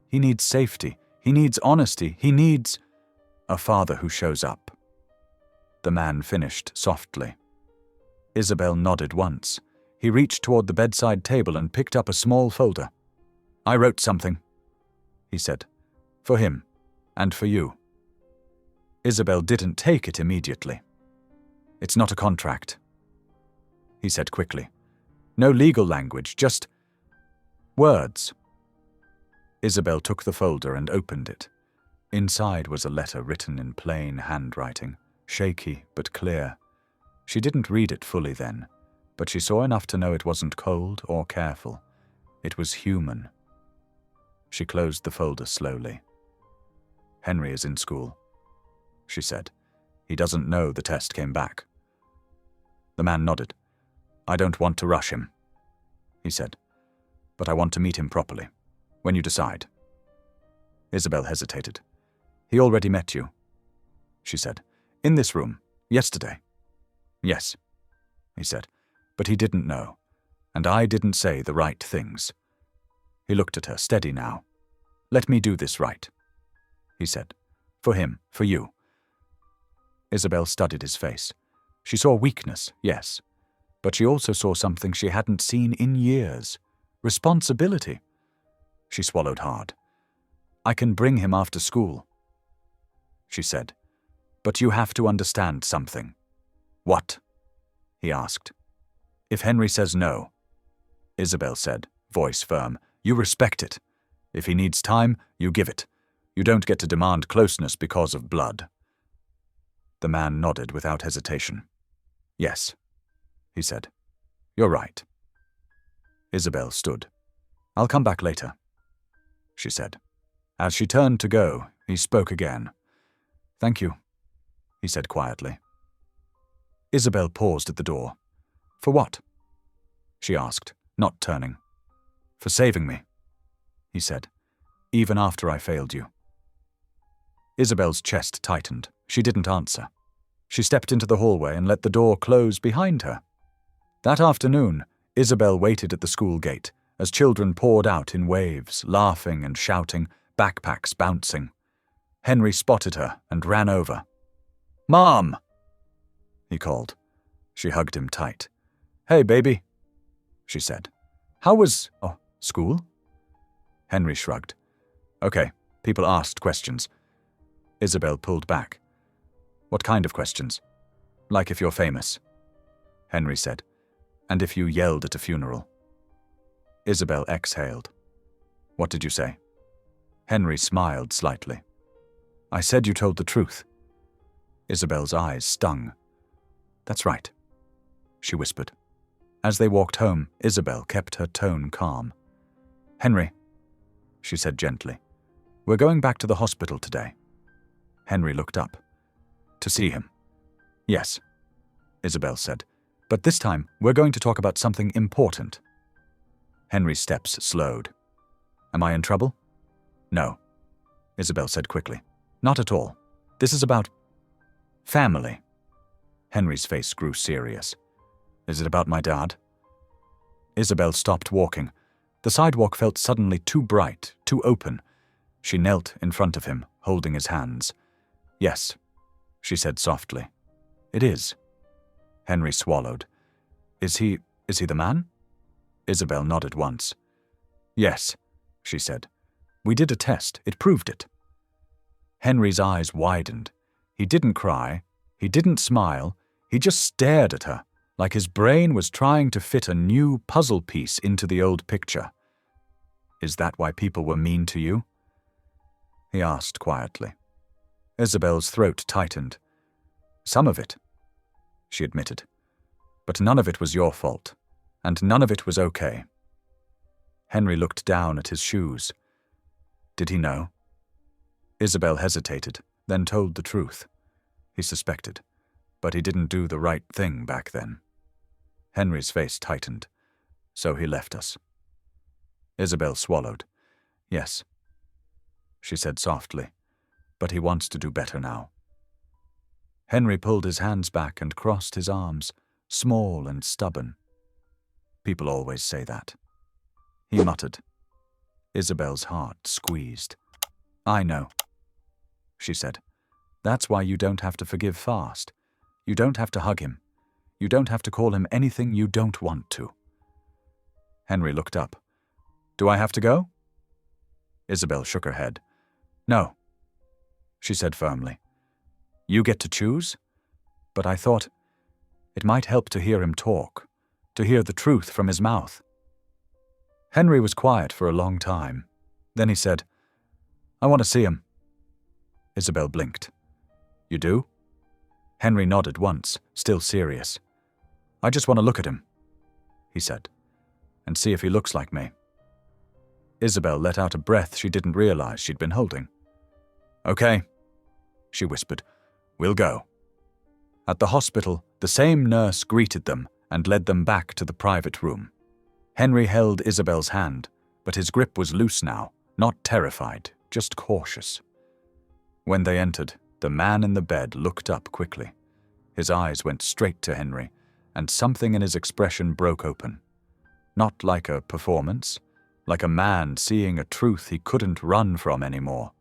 He needs safety. He needs honesty. He needs a father who shows up. The man finished softly. Isabel nodded once. He reached toward the bedside table and picked up a small folder. "I wrote something," he said. "For him. And for you." Isabel didn't take it immediately. "It's not a contract," he said quickly. "No legal language, just words." Isabel took the folder and opened it. Inside was a letter written in plain handwriting, shaky but clear. She didn't read it fully then, but she saw enough to know it wasn't cold or careful. It was human. She closed the folder slowly. "Henry is in school," she said. "He doesn't know the test came back." The man nodded. "I don't want to rush him," he said, "but I want to meet him properly, when you decide." Isabel hesitated. "He already met you," she said. "In this room, yesterday." "Yes," he said, "but he didn't know, and I didn't say the right things." He looked at her, steady now. "Let me do this right," he said. "For him, for you." Isabel studied his face. She saw weakness, yes, but she also saw something she hadn't seen in years. Responsibility. She swallowed hard. "I can bring him after school," she said. "But you have to understand something." "What?" he asked. "If Henry says no," Isabel said, voice firm, "you respect it. If he needs time, you give it. You don't get to demand closeness because of blood." The man nodded without hesitation. "Yes," he said. "You're right." Isabel stood. "I'll come back later," she said. As she turned to go, he spoke again. "Thank you," he said quietly. Isabel paused at the door. "For what?" she asked, not turning. "For saving me," he said, "even after I failed you." Isabel's chest tightened. She didn't answer. She stepped into the hallway and let the door close behind her. That afternoon, Isabel waited at the school gate as children poured out in waves, laughing and shouting, backpacks bouncing. Henry spotted her and ran over. "Mom!" he called. She hugged him tight. "Hey, baby," she said. "How was, school?" Henry shrugged. "Okay, people asked questions." Isabel pulled back. "What kind of questions?" "Like if you're famous," Henry said. "And if you yelled at a funeral." Isabel exhaled. "What did you say?" Henry smiled slightly. "I said you told the truth." Isabel's eyes stung. "That's right," she whispered. As they walked home, Isabel kept her tone calm. "Henry," she said gently, "we're going back to the hospital today." Henry looked up. "To see him?" "Yes," Isabel said, "but this time we're going to talk about something important." Henry's steps slowed. "Am I in trouble?" "No," Isabel said quickly. "Not at all. This is about family." Henry's face grew serious. "Is it about my dad?" Isabel stopped walking. The sidewalk felt suddenly too bright, too open. She knelt in front of him, holding his hands. "Yes," she said softly. "It is." Henry swallowed. Is he the man?" Isabel nodded once. "Yes," she said. "We did a test. It proved it." Henry's eyes widened. He didn't cry. He didn't smile. He just stared at her, like his brain was trying to fit a new puzzle piece into the old picture. "Is that why people were mean to you?" he asked quietly. Isabel's throat tightened. "Some of it," she admitted. "But none of it was your fault, and none of it was okay." Henry looked down at his shoes. Did he know? Isabel hesitated, then told the truth. He suspected, but he didn't do the right thing back then. Henry's face tightened. "So he left us." Isabel swallowed. "Yes," she said softly, "but he wants to do better now." Henry pulled his hands back and crossed his arms, small and stubborn. "People always say that," he muttered. Isabel's heart squeezed. "I know," she said. "That's why you don't have to forgive fast. You don't have to hug him. You don't have to call him anything you don't want to. Henry looked up. Do I have to go? Isabel shook her head. No, she said firmly. You get to choose? But I thought it might help to hear him talk, to hear the truth from his mouth. Henry was quiet for a long time. Then he said, I want to see him. Isabel blinked. You do? Henry nodded once, still serious. I just want to look at him, he said, and see if he looks like me. Isabel let out a breath she didn't realize she'd been holding. Okay, she whispered. We'll go. At the hospital, the same nurse greeted them and led them back to the private room. Henry held Isabel's hand, but his grip was loose now, not terrified, just cautious. When they entered, the man in the bed looked up quickly. His eyes went straight to Henry, and something in his expression broke open. Not like a performance, like a man seeing a truth he couldn't run from anymore.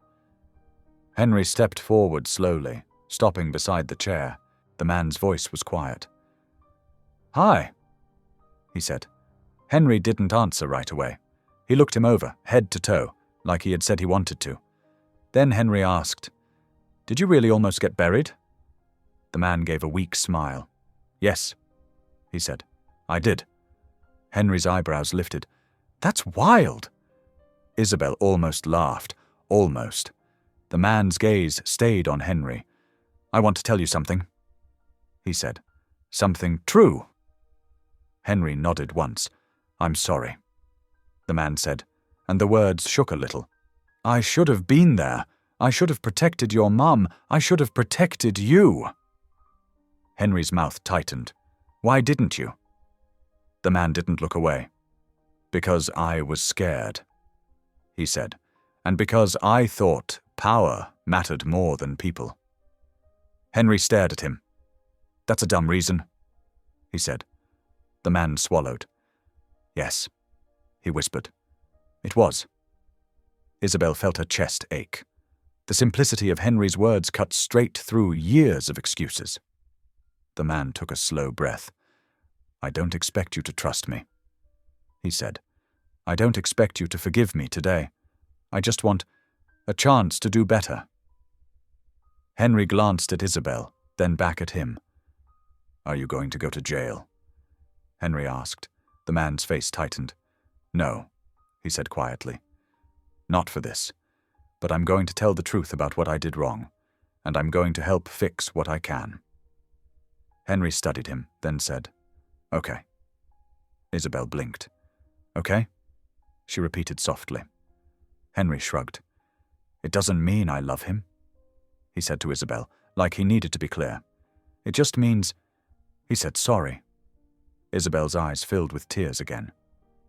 Henry stepped forward slowly, stopping beside the chair. The man's voice was quiet. Hi, he said. Henry didn't answer right away. He looked him over, head to toe, like he had said he wanted to. Then Henry asked, Did you really almost get buried? The man gave a weak smile. Yes, he said. I did. Henry's eyebrows lifted. That's wild. Isabel almost laughed. Almost. The man's gaze stayed on Henry. I want to tell you something, he said. Something true. Henry nodded once. I'm sorry, the man said, and the words shook a little. I should have been there. I should have protected your mum. I should have protected you. Henry's mouth tightened. Why didn't you? The man didn't look away. Because I was scared, he said, and because I thought power mattered more than people. Henry stared at him. That's a dumb reason, he said. The man swallowed. Yes, he whispered. It was. Isabel felt her chest ache. The simplicity of Henry's words cut straight through years of excuses. The man took a slow breath. I don't expect you to trust me, he said. I don't expect you to forgive me today. I just want a chance to do better. Henry glanced at Isabel, then back at him. Are you going to go to jail? Henry asked. The man's face tightened. No, he said quietly. Not for this. But I'm going to tell the truth about what I did wrong, and I'm going to help fix what I can. Henry studied him, then said, Okay. Isabel blinked. Okay? She repeated softly. Henry shrugged. It doesn't mean I love him, he said to Isabel, like he needed to be clear. It just means, he said sorry. Isabel's eyes filled with tears again.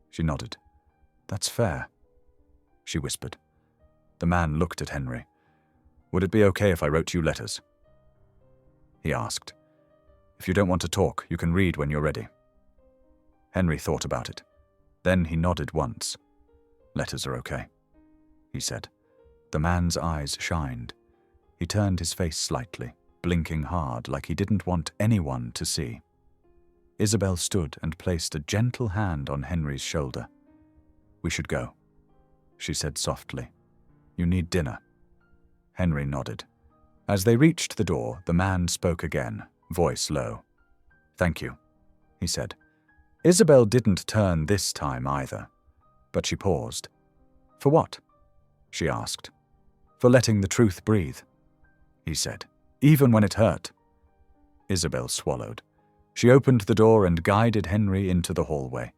She nodded. That's fair, she whispered. The man looked at Henry. Would it be okay if I wrote you letters? He asked. If you don't want to talk, you can read when you're ready. Henry thought about it. Then he nodded once. Letters are okay, he said. The man's eyes shined. He turned his face slightly, blinking hard like he didn't want anyone to see. Isabel stood and placed a gentle hand on Henry's shoulder. We should go, she said softly. You need dinner. Henry nodded. As they reached the door, the man spoke again, voice low. Thank you, he said. Isabel didn't turn this time either, but she paused. For what? She asked. For letting the truth breathe, he said, even when it hurt. Isabel swallowed. She opened the door and guided Henry into the hallway.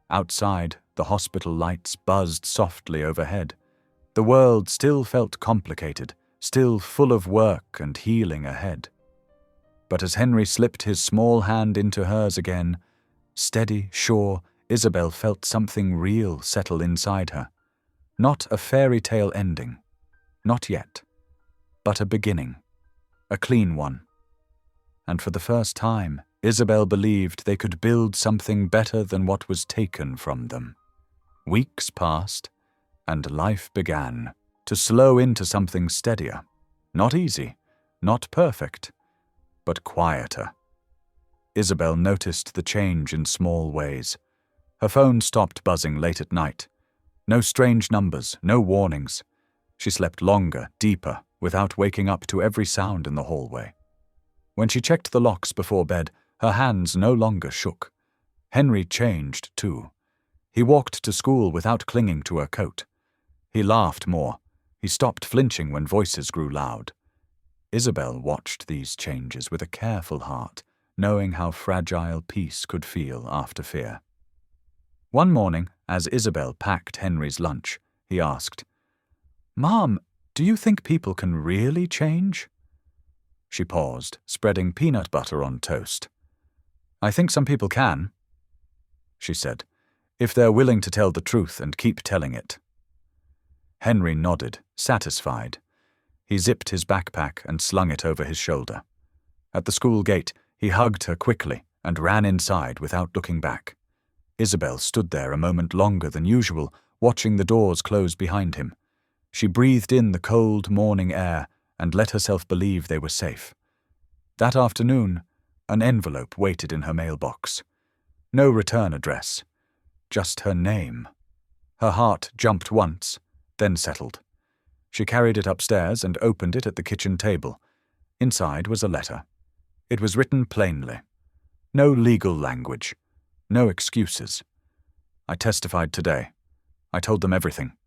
Outside, the hospital lights buzzed softly overhead. The world still felt complicated, still full of work and healing ahead. But as Henry slipped his small hand into hers again, steady, sure, Isabel felt something real settle inside her. Not a fairy tale ending. Not yet. But a beginning. A clean one. And for the first time, Isabel believed they could build something better than what was taken from them. Weeks passed, and life began to slow into something steadier. Not easy, not perfect, but quieter. Isabel noticed the change in small ways. Her phone stopped buzzing late at night. No strange numbers, no warnings. She slept longer, deeper, without waking up to every sound in the hallway. When she checked the locks before bed, her hands no longer shook. Henry changed, too. He walked to school without clinging to her coat. He laughed more. He stopped flinching when voices grew loud. Isabel watched these changes with a careful heart, knowing how fragile peace could feel after fear. One morning, as Isabel packed Henry's lunch, he asked, "Mom, do you think people can really change?" She paused, spreading peanut butter on toast. "I think some people can," she said, "if they're willing to tell the truth and keep telling it." Henry nodded, satisfied. He zipped his backpack and slung it over his shoulder. At the school gate, he hugged her quickly and ran inside without looking back. Isabel stood there a moment longer than usual, watching the doors close behind him. She breathed in the cold morning air and let herself believe they were safe. That afternoon, an envelope waited in her mailbox. No return address, just her name. Her heart jumped once, then settled. She carried it upstairs and opened it at the kitchen table. Inside was a letter. It was written plainly. No legal language. No excuses. "I testified today. I told them everything.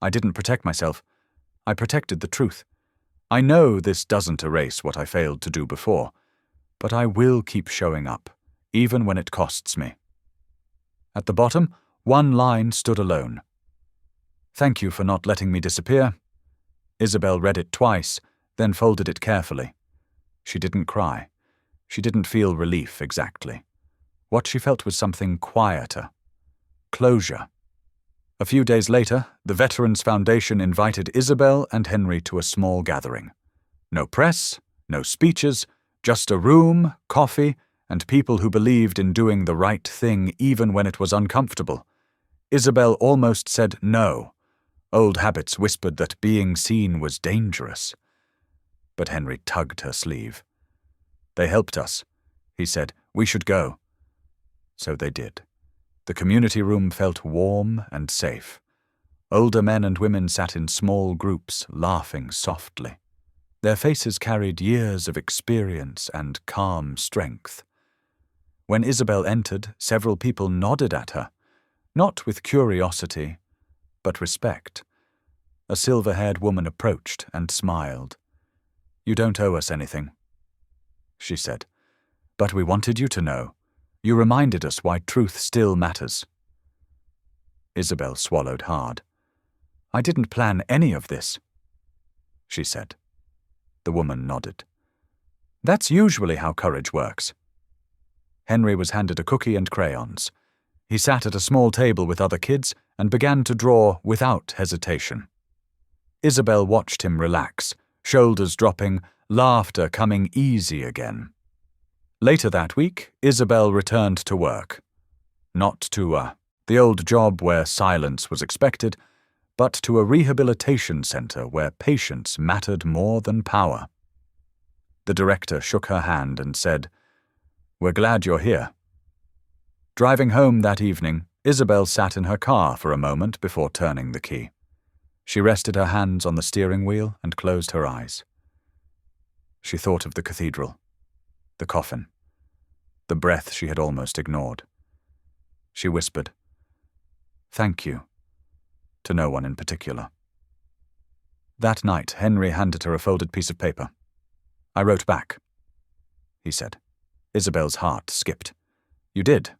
I didn't protect myself. I protected the truth. I know this doesn't erase what I failed to do before, but I will keep showing up, even when it costs me." At the bottom, one line stood alone. "Thank you for not letting me disappear." Isabel read it twice, then folded it carefully. She didn't cry. She didn't feel relief exactly. What she felt was something quieter. Closure. A few days later, the Veterans Foundation invited Isabel and Henry to a small gathering. No press, no speeches, just a room, coffee, and people who believed in doing the right thing even when it was uncomfortable. Isabel almost said no. Old habits whispered that being seen was dangerous. But Henry tugged her sleeve. "They helped us," he said. "We should go." So they did. The community room felt warm and safe. Older men and women sat in small groups, laughing softly. Their faces carried years of experience and calm strength. When Isabel entered, several people nodded at her, not with curiosity, but respect. A silver-haired woman approached and smiled. "You don't owe us anything," she said, "but we wanted you to know. You reminded us why truth still matters." Isabel swallowed hard. "I didn't plan any of this," she said. The woman nodded. "That's usually how courage works." Henry was handed a cookie and crayons. He sat at a small table with other kids and began to draw without hesitation. Isabel watched him relax, shoulders dropping, laughter coming easy again. Later that week, Isabel returned to work. Not to the old job where silence was expected, but to a rehabilitation center where patience mattered more than power. The director shook her hand and said, "We're glad you're here." Driving home that evening, Isabel sat in her car for a moment before turning the key. She rested her hands on the steering wheel and closed her eyes. She thought of the cathedral, the coffin, the breath she had almost ignored. She whispered, "Thank you," to no one in particular. That night, Henry handed her a folded piece of paper. "I wrote back," he said. Isabel's heart skipped. "You did?"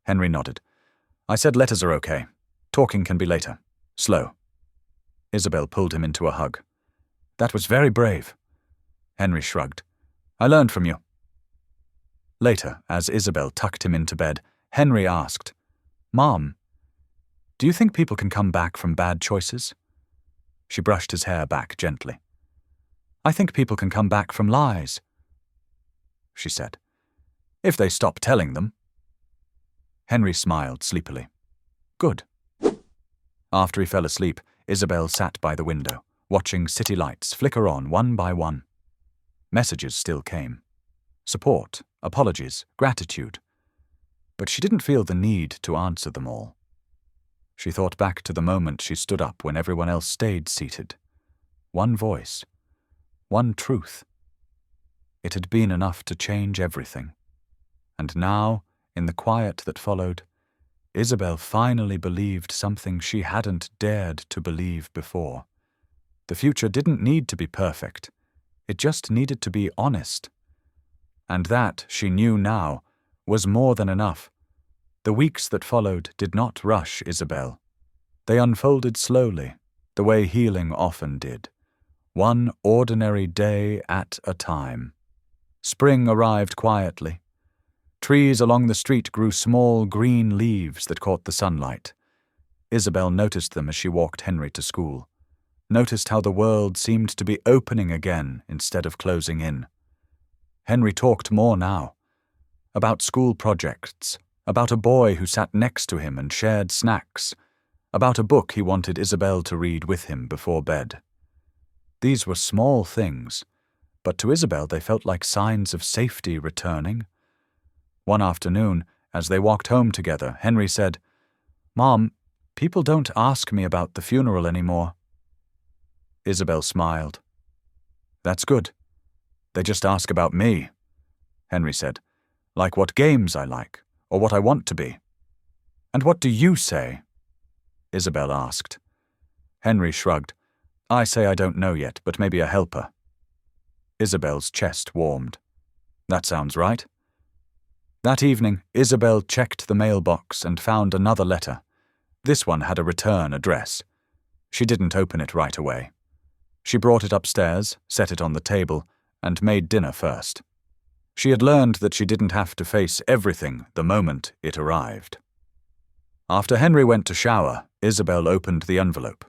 Henry nodded. "I said letters are okay. Talking can be later. Slow." Isabel pulled him into a hug. "That was very brave." Henry shrugged. "I learned from you." Later, as Isabel tucked him into bed, Henry asked, "Mom, do you think people can come back from bad choices?" She brushed his hair back gently. "I think people can come back from lies," she said, "if they stop telling them." Henry smiled sleepily. "Good." After he fell asleep, Isabel sat by the window, watching city lights flicker on one by one. Messages still came. Support, apologies, gratitude. but she didn't feel the need to answer them all. She thought back to the moment she stood up when everyone else stayed seated. One voice, one truth. It had been enough to change everything. And now, in the quiet that followed, Isabel finally believed something she hadn't dared to believe before. The future didn't need to be perfect. It just needed to be honest. And that, she knew now, was more than enough. The weeks that followed did not rush Isabel. They unfolded slowly, the way healing often did, one ordinary day at a time. Spring arrived quietly. Trees along the street grew small green leaves that caught the sunlight. Isabel noticed them as she walked Henry to school, noticed how the world seemed to be opening again instead of closing in. Henry talked more now, about school projects, about a boy who sat next to him and shared snacks, about a book he wanted Isabel to read with him before bed. These were small things, but to Isabel they felt like signs of safety returning. One afternoon, as they walked home together, Henry said, "Mom, people don't ask me about the funeral anymore." Isabel smiled. "That's good. They just ask about me," Henry said, "like what games I like, or what I want to be." "And what do you say?" Isabel asked. Henry shrugged. "I say I don't know yet, but maybe a helper." Isabel's chest warmed. "That sounds right." That evening, Isabel checked the mailbox and found another letter. This one had a return address. She didn't open it right away. She brought it upstairs, set it on the table, and made dinner first. She had learned that she didn't have to face everything the moment it arrived. After Henry went to shower, Isabel opened the envelope.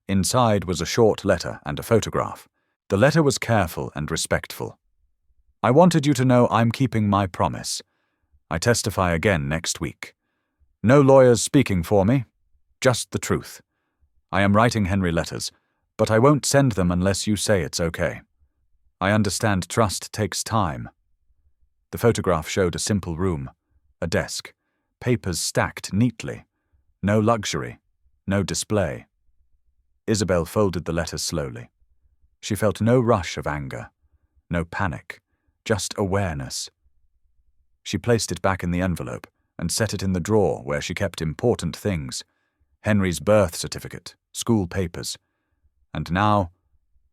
Inside was a short letter and a photograph. The letter was careful and respectful. "I wanted you to know I'm keeping my promise. I testify again next week. No lawyers speaking for me, just the truth. I am writing Henry letters, but I won't send them unless you say it's okay. I understand trust takes time." The photograph showed a simple room, a desk, papers stacked neatly. No luxury, no display. Isabel folded the letter slowly. She felt no rush of anger, no panic, just awareness. She placed it back in the envelope and set it in the drawer where she kept important things: Henry's birth certificate, school papers, and now,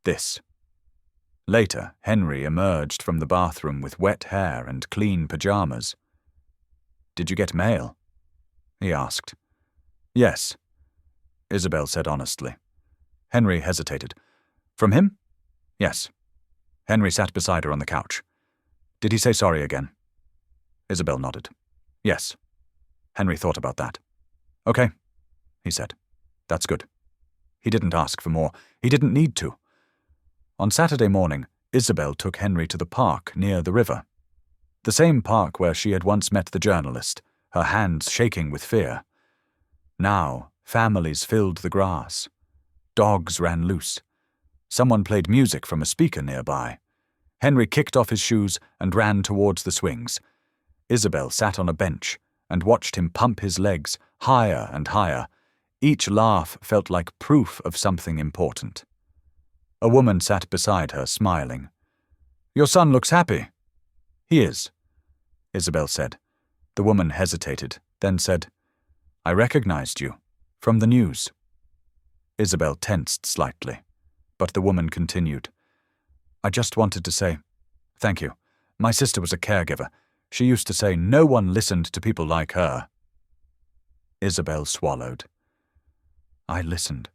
this. Later, Henry emerged from the bathroom with wet hair and clean pajamas. "Did you get mail?" he asked. "Yes," Isabel said honestly. Henry hesitated. "From him?" "Yes." Henry sat beside her on the couch. "Did he say sorry again?" Isabel nodded. "Yes." Henry thought about that. "Okay," he said. "That's good." He didn't ask for more. He didn't need to. On Saturday morning, Isabel took Henry to the park near the river. The same park where she had once met the journalist, her hands shaking with fear. Now, families filled the grass. Dogs ran loose. Someone played music from a speaker nearby. Henry kicked off his shoes and ran towards the swings. Isabel sat on a bench and watched him pump his legs higher and higher. Each laugh felt like proof of something important. A woman sat beside her, smiling. "Your son looks happy." "He is," Isabel said. The woman hesitated, then said, "I recognized you. From the news." Isabel tensed slightly, but the woman continued. "I just wanted to say, thank you. My sister was a caregiver. She used to say no one listened to people like her." Isabel swallowed. "I listened,"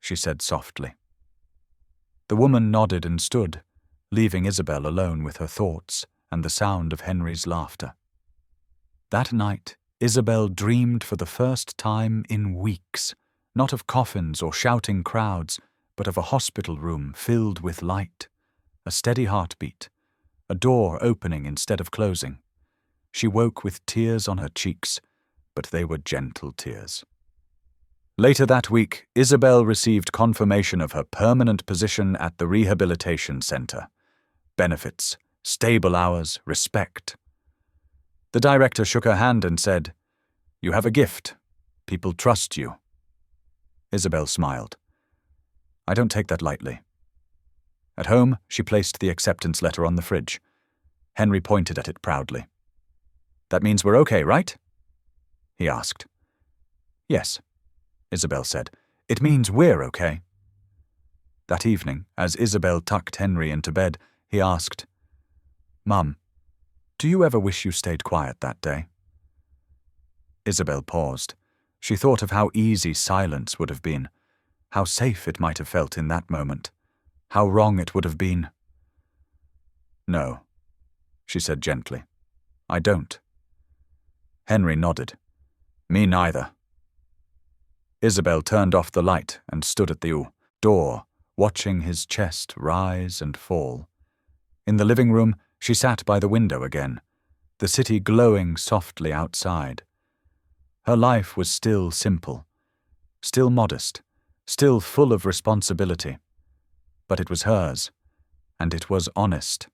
she said softly. The woman nodded and stood, leaving Isabel alone with her thoughts and the sound of Henry's laughter. That night, Isabel dreamed for the first time in weeks, not of coffins or shouting crowds, but of a hospital room filled with light, a steady heartbeat, a door opening instead of closing. She woke with tears on her cheeks, but they were gentle tears. Later that week, Isabel received confirmation of her permanent position at the rehabilitation center. Benefits, stable hours, respect. The director shook her hand and said, "You have a gift. People trust you." Isabel smiled. "I don't take that lightly." At home, she placed the acceptance letter on the fridge. Henry pointed at it proudly. "That means we're okay, right?" he asked. "Yes," Isabel said. "It means we're okay." That evening, as Isabel tucked Henry into bed, he asked, "Mum, do you ever wish you stayed quiet that day?" Isabel paused. She thought of how easy silence would have been, how safe it might have felt in that moment, how wrong it would have been. "No," she said gently. "I don't." Henry nodded. "Me neither." Isabel turned off the light and stood at the door, watching his chest rise and fall. In the living room, she sat by the window again, the city glowing softly outside. Her life was still simple, still modest, still full of responsibility. But it was hers, and it was honest.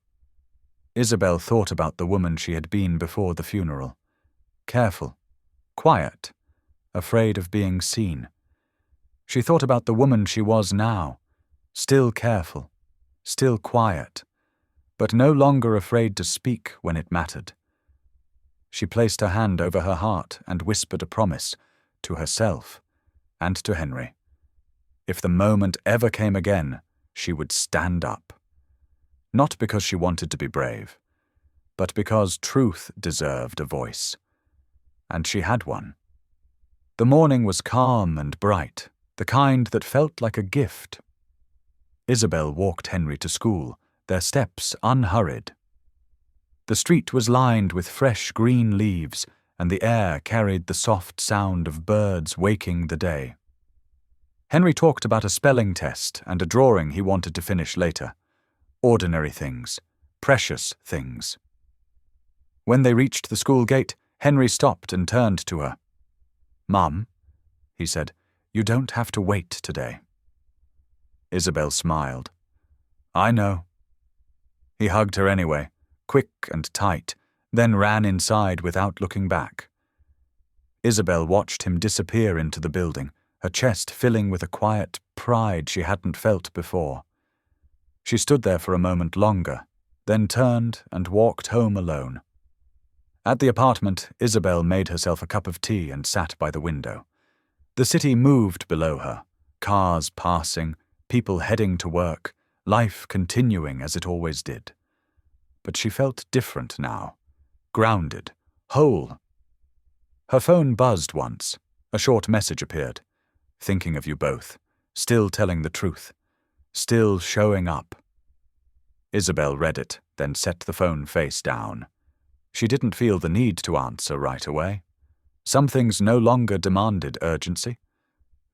Isabel thought about the woman she had been before the funeral. Careful, quiet, afraid of being seen. She thought about the woman she was now, still careful, still quiet, but no longer afraid to speak when it mattered. She placed her hand over her heart and whispered a promise to herself and to Henry. If the moment ever came again, she would stand up. Not because she wanted to be brave, but because truth deserved a voice. And she had one. The morning was calm and bright, the kind that felt like a gift. Isabel walked Henry to school, their steps unhurried. The street was lined with fresh green leaves, and the air carried the soft sound of birds waking the day. Henry talked about a spelling test and a drawing he wanted to finish later. Ordinary things, precious things. When they reached the school gate, Henry stopped and turned to her. "Mum," he said, "you don't have to wait today." Isabel smiled. "I know." He hugged her anyway, quick and tight, then ran inside without looking back. Isabel watched him disappear into the building, her chest filling with a quiet pride she hadn't felt before. She stood there for a moment longer, then turned and walked home alone. At the apartment, Isabel made herself a cup of tea and sat by the window. The city moved below her, cars passing, people heading to work, life continuing as it always did. But she felt different now, grounded, whole. Her phone buzzed once. A short message appeared. "Thinking of you both, still telling the truth, still showing up." Isabel read it, then set the phone face down. She didn't feel the need to answer right away. Some things no longer demanded urgency.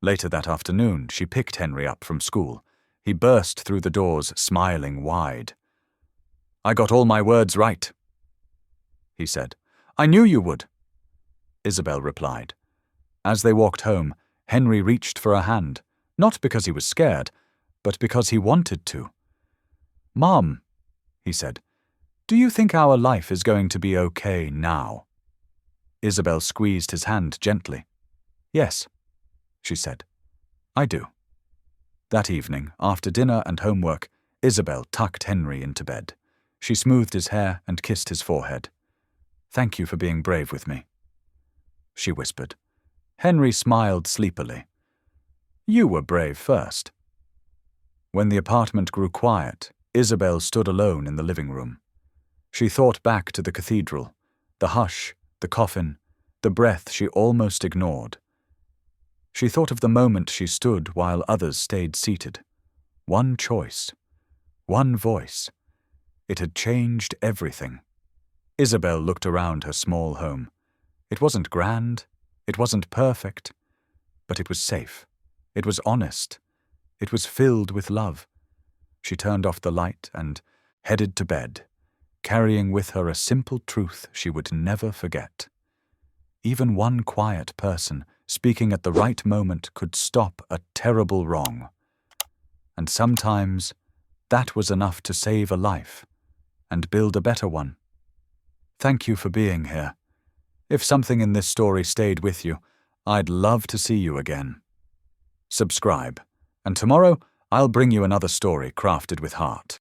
Later that afternoon, she picked Henry up from school. He burst through the doors, smiling wide. "I got all my words right," he said. "I knew you would," Isabel replied. As they walked home, Henry reached for her hand, not because he was scared, but because he wanted to. "Mom," he said, "do you think our life is going to be okay now?" Isabel squeezed his hand gently. "Yes," she said, "I do." That evening, after dinner and homework, Isabel tucked Henry into bed. She smoothed his hair and kissed his forehead. "Thank you for being brave with me," she whispered. Henry smiled sleepily. "You were brave first." When the apartment grew quiet, Isabel stood alone in the living room. She thought back to the cathedral, the hush, the coffin, the breath she almost ignored. She thought of the moment she stood while others stayed seated. One choice, one voice. It had changed everything. Isabel looked around her small home. It wasn't grand, it wasn't perfect, but it was safe. It was honest. It was filled with love. She turned off the light and headed to bed, carrying with her a simple truth she would never forget. Even one quiet person speaking at the right moment could stop a terrible wrong. And sometimes that was enough to save a life and build a better one. Thank you for being here. If something in this story stayed with you, I'd love to see you again. Subscribe, and tomorrow I'll bring you another story crafted with heart.